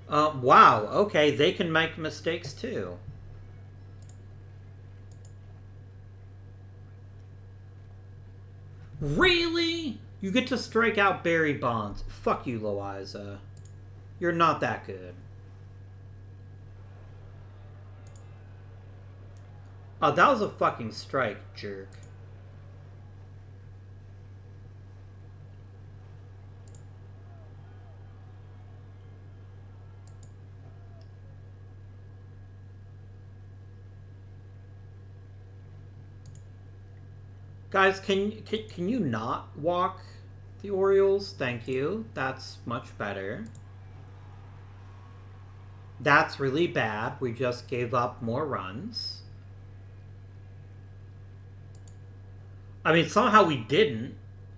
Wow. Okay, they can make mistakes too. Really? You get to strike out Barry Bonds. Fuck you, Loiza. You're not that good. Oh, that was a fucking strike, jerk. Guys, can you not walk the Orioles? Thank you. That's much better. That's really bad. We just gave up more runs. I mean, somehow we didn't.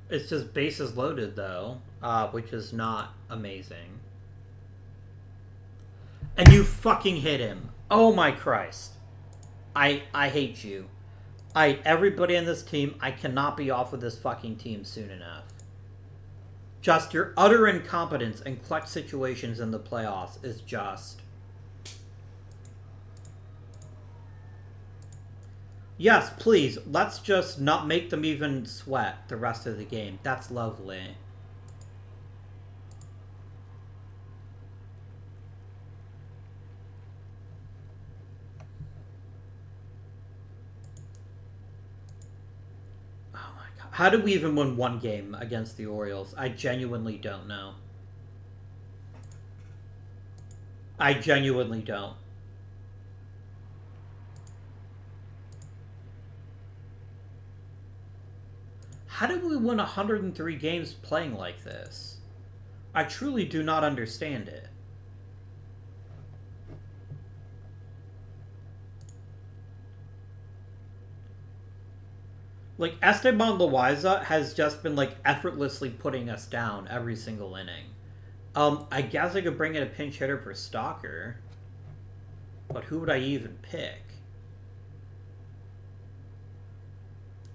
It's just bases loaded, though, which is not amazing. And you fucking hit him. Oh my Christ. I hate you. Everybody on this team, I cannot be off of this fucking team soon enough. Just your utter incompetence in clutch situations in the playoffs is just... Yes, please, let's just not make them even sweat the rest of the game. That's lovely. Oh my god. How did we even win one game against the Orioles? I genuinely don't know. I genuinely don't. How did we win 103 games playing like this? I truly do not understand it. Like, Esteban Loaiza has just been, like, effortlessly putting us down every single inning. I guess I could bring in a pinch hitter for Stalker. But who would I even pick?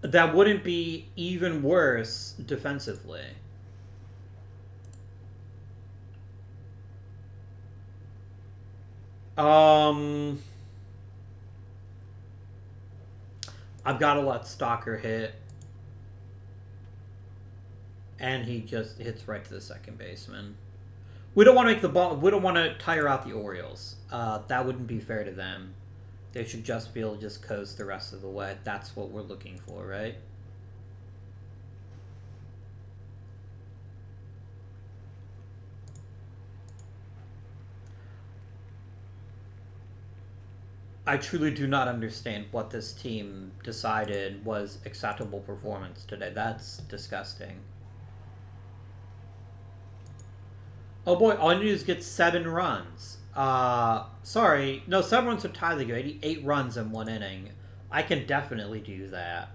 That wouldn't be even worse defensively. I've got to let Stalker hit. And he just hits right to the second baseman. We don't want to make the ball... We don't want to tire out the Orioles. That wouldn't be fair to them. They should just be able to just coast the rest of the way. That's what we're looking for, right? I truly do not understand what this team decided was acceptable performance today. That's disgusting. Oh boy, all you need is get 7 runs. Sorry. No, 7 runs would tie the game. 8 runs in 1 inning. I can definitely do that.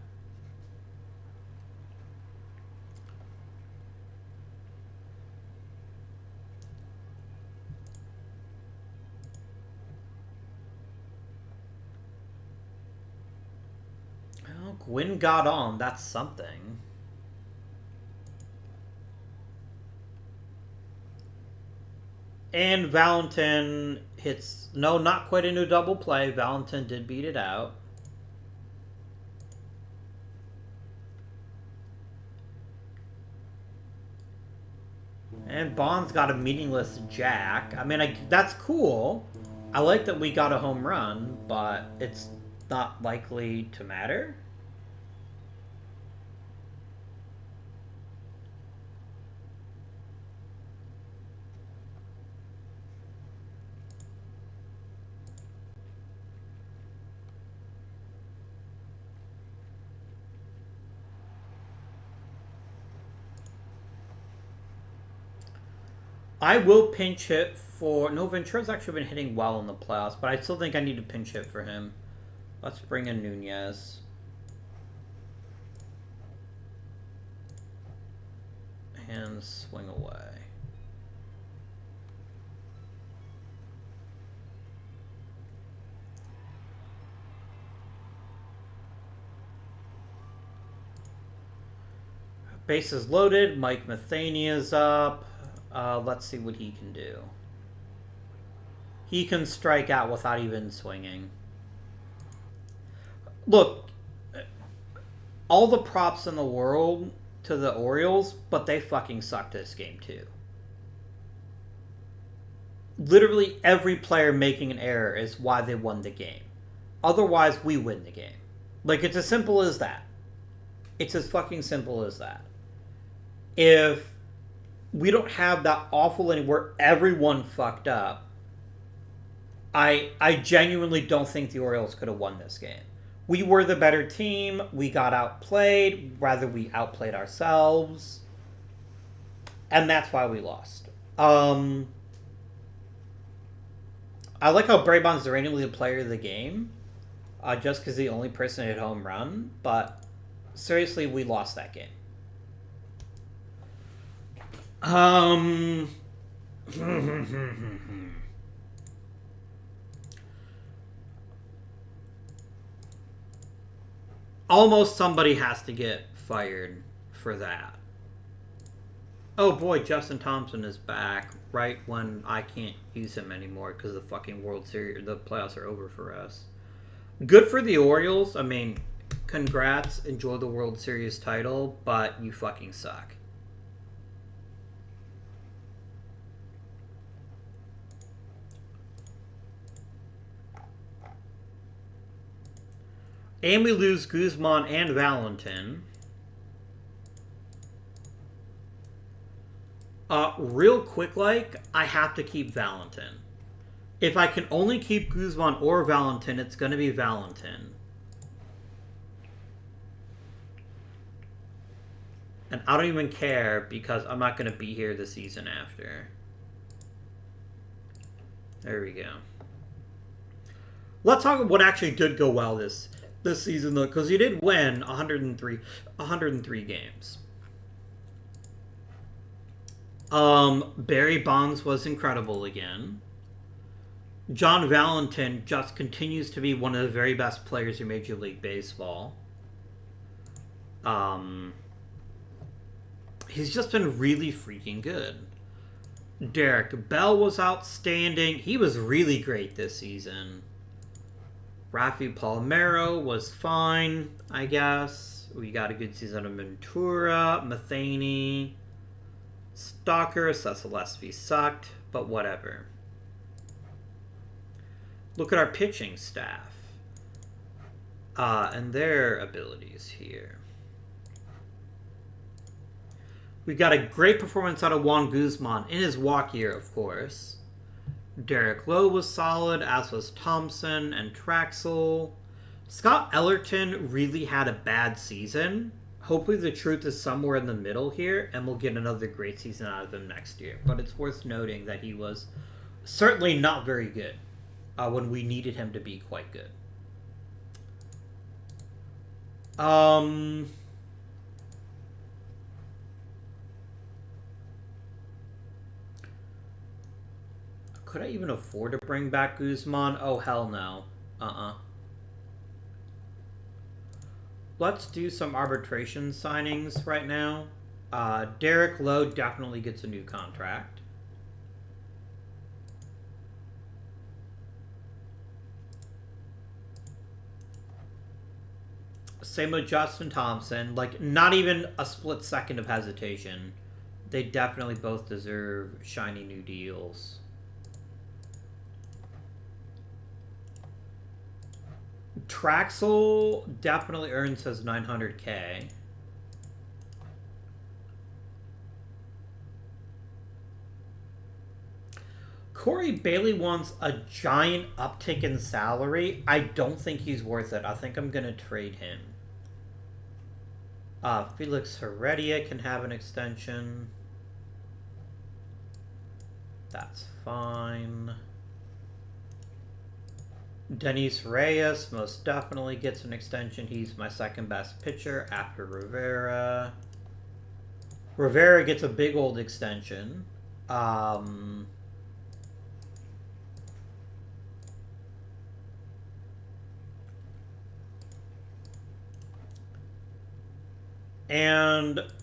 Well, Gwynn got on. That's something. And Valentin hits... No, not quite into a double play. Valentin did beat it out. And Bond's got a meaningless jack. I mean, that's cool. I like that we got a home run, but it's not likely to matter. I will pinch hit for... No, Ventura's actually been hitting well in the playoffs, but I still think I need to pinch hit for him. Let's bring in Nunez. And swing away. Bases loaded. Mike Matheny is up. Let's see what he can do. He can strike out without even swinging. Look, all the props in the world to the Orioles, but they fucking sucked this game too. Literally every player making an error is why they won the game. Otherwise, we win the game. Like, it's as simple as that. It's as fucking simple as that. If we don't have that awful inning where everyone fucked up, I genuinely don't think the Orioles could have won this game. We were the better team. We got outplayed. Rather, we outplayed ourselves. And that's why we lost. I like how Barry Bonds is randomly the player of the game. Just because the only person hit home run. But seriously, we lost that game. Almost somebody has to get fired for that. Oh boy, Justin Thompson is back right when I can't use him anymore because the fucking World Series, the playoffs are over for us. Good for the Orioles. I mean, congrats, enjoy the World Series title, but you fucking suck. And we lose Guzman and Valentin. Real quick, I have to keep Valentin. If I can only keep Guzman or Valentin, it's going to be Valentin. And I don't even care because I'm not going to be here the season after. There we go. Let's talk about what actually did go well this season, though, because he did win 103 games. Barry Bonds was incredible again. John Valentin just continues to be one of the very best players in Major League Baseball. He's just been really freaking good. Derek Bell was outstanding. He was really great this season. Rafi Palmeiro was fine, I guess. We got a good season of Ventura, Matheny, Stalker, Cecilespi sucked, but whatever. Look at our pitching staff and their abilities here. We got a great performance out of Juan Guzman in his walk year, of course. Derek Lowe was solid, as was Thompson and Traxel. Scott Ellerton really had a bad season. Hopefully the truth is somewhere in the middle here, and we'll get another great season out of him next year. But it's worth noting that he was certainly not very good when we needed him to be quite good. Could I even afford to bring back Guzman? Oh, hell no. Let's do some arbitration signings right now. Derek Lowe definitely gets a new contract. Same with Justin Thompson. Like, not even a split second of hesitation. They definitely both deserve shiny new deals. Traxel definitely earns his 900K. Corey Bailey wants a giant uptick in salary. I don't think he's worth it. I think I'm going to trade him. Felix Heredia can have an extension. That's fine. Denis Reyes most definitely gets an extension. He's my second best pitcher after Rivera. Rivera gets a big old extension. And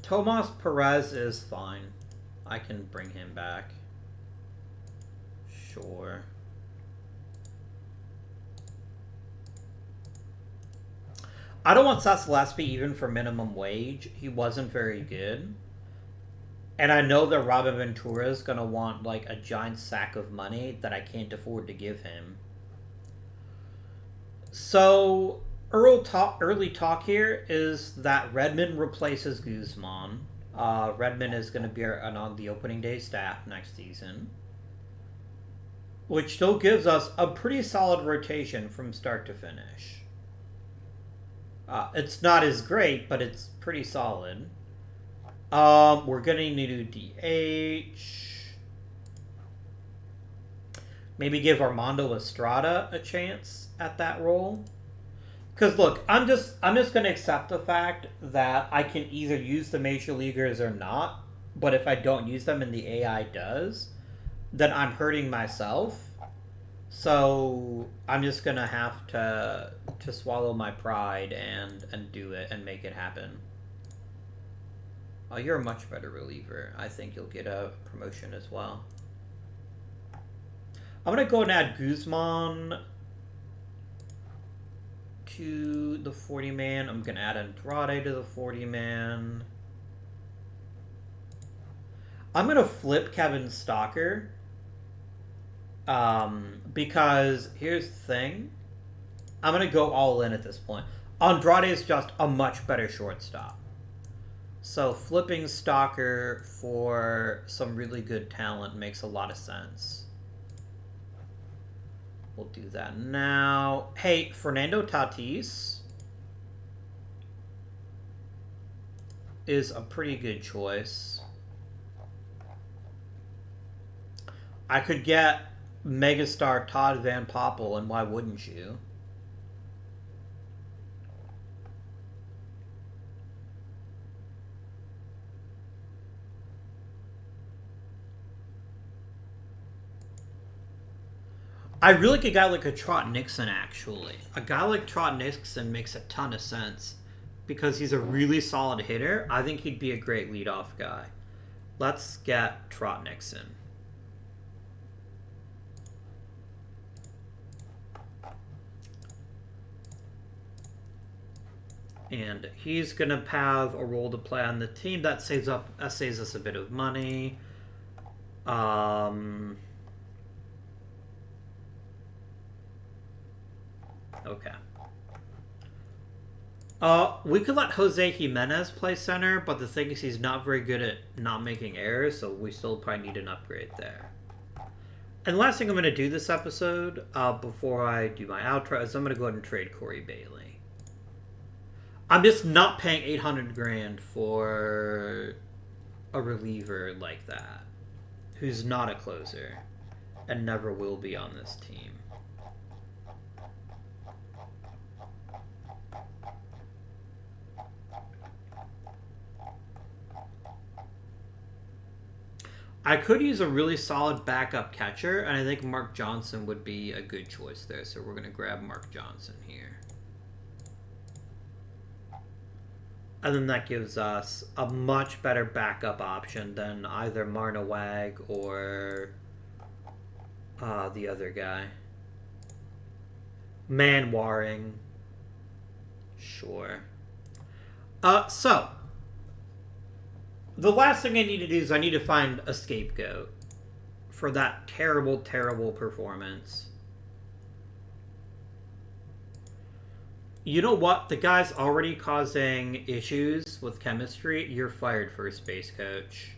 Tomas Perez is fine. I can bring him back. Sure. I don't want Sasselesby even for minimum wage. He wasn't very good. And I know that Robin Ventura is going to want like a giant sack of money that I can't afford to give him. So early talk here is that Redmond replaces Guzman. Redmond is going to be on the opening day staff next season, which still gives us a pretty solid rotation from start to finish. It's not as great, but it's pretty solid. We're getting a new DH. Maybe give Armando Estrada a chance at that role. Because look, I'm just going to accept the fact that I can either use the major leaguers or not. But if I don't use them and the AI does, then I'm hurting myself. So I'm just gonna have to swallow my pride and do it and make it happen. Oh, you're a much better reliever. I think you'll get a promotion as well. I'm gonna go and add Guzman to the 40-man. I'm gonna add Andrade to the 40-man. I'm gonna flip Kevin Stalker. Because here's the thing. I'm going to go all in at this point. Andrade is just a much better shortstop. So flipping Stalker for some really good talent makes a lot of sense. We'll do that now. Hey, Fernando Tatis is a pretty good choice. I could get megastar Todd Van Poppel, and why wouldn't you? I really like a guy like a Trot Nixon, actually. A guy like Trot Nixon makes a ton of sense because he's a really solid hitter. I think he'd be a great leadoff guy. Let's get Trot Nixon. And he's gonna have a role to play on the team. That saves us a bit of money. Okay. We could let Jose Jimenez play center, but the thing is he's not very good at not making errors, so we still probably need an upgrade there. And the last thing I'm going to do this episode, before I do my outro, is I'm going to go ahead and trade Corey Bailey. I'm just not paying $800,000 for a reliever like that, who's not a closer, and never will be on this team. I could use a really solid backup catcher, and I think Mark Johnson would be a good choice there. So we're going to grab Mark Johnson here. And then that gives us a much better backup option than either Marna Wag or the other guy. Man Waring. Sure. So the last thing I need to do is I need to find a scapegoat for that terrible, terrible performance. You know what? The guy's already causing issues with chemistry. You're fired, first base coach.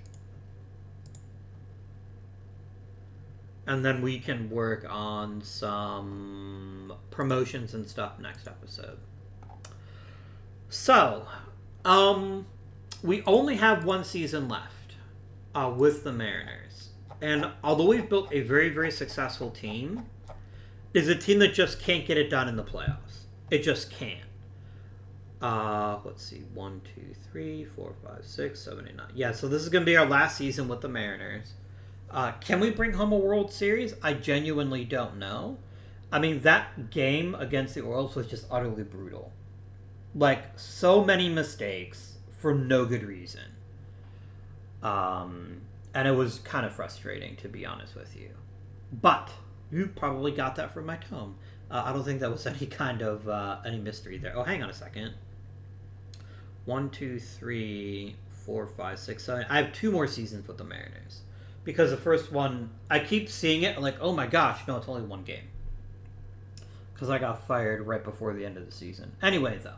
And then we can work on some promotions and stuff next episode. So, we only have one season left with the Mariners. And although we've built a very, very successful team, it's a team that just can't get it done in the playoffs. It just can't. Let's see. 1, 2, 3, 4, 5, 6, 7, 8, 9. Yeah, so this is going to be our last season with the Mariners. Can we bring home a World Series? I genuinely don't know. I mean, that game against the Orioles was just utterly brutal. Like, so many mistakes for no good reason. And it was kind of frustrating, to be honest with you. But you probably got that from my tone. I don't think that was any kind of any mystery there. Oh, hang on a second. 1, 2, 3, 4, 5, 6, 7. I have 2 more seasons with the Mariners. Because the first one, I keep seeing it, like, oh my gosh, no, it's only 1 game. Because I got fired right before the end of the season. Anyway, though,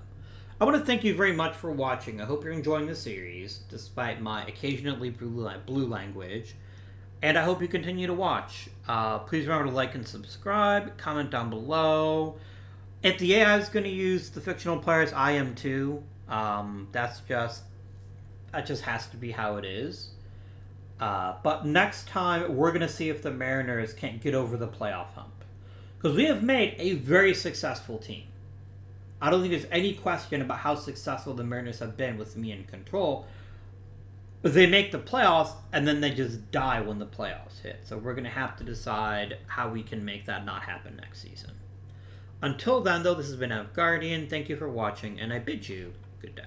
I want to thank you very much for watching. I hope you're enjoying the series, despite my occasionally blue language. And I hope you continue to watch. Please remember to like and subscribe. Comment down below. If the AI is going to use the fictional players, I am too. That just has to be how it is. But next time, we're going to see if the Mariners can't get over the playoff hump. Because we have made a very successful team. I don't think there's any question about how successful the Mariners have been with me in control. But they make the playoffs, and then they just die when the playoffs hit. So we're going to have to decide how we can make that not happen next season. Until then, though, this has been Guardian. Thank you for watching, and I bid you good day.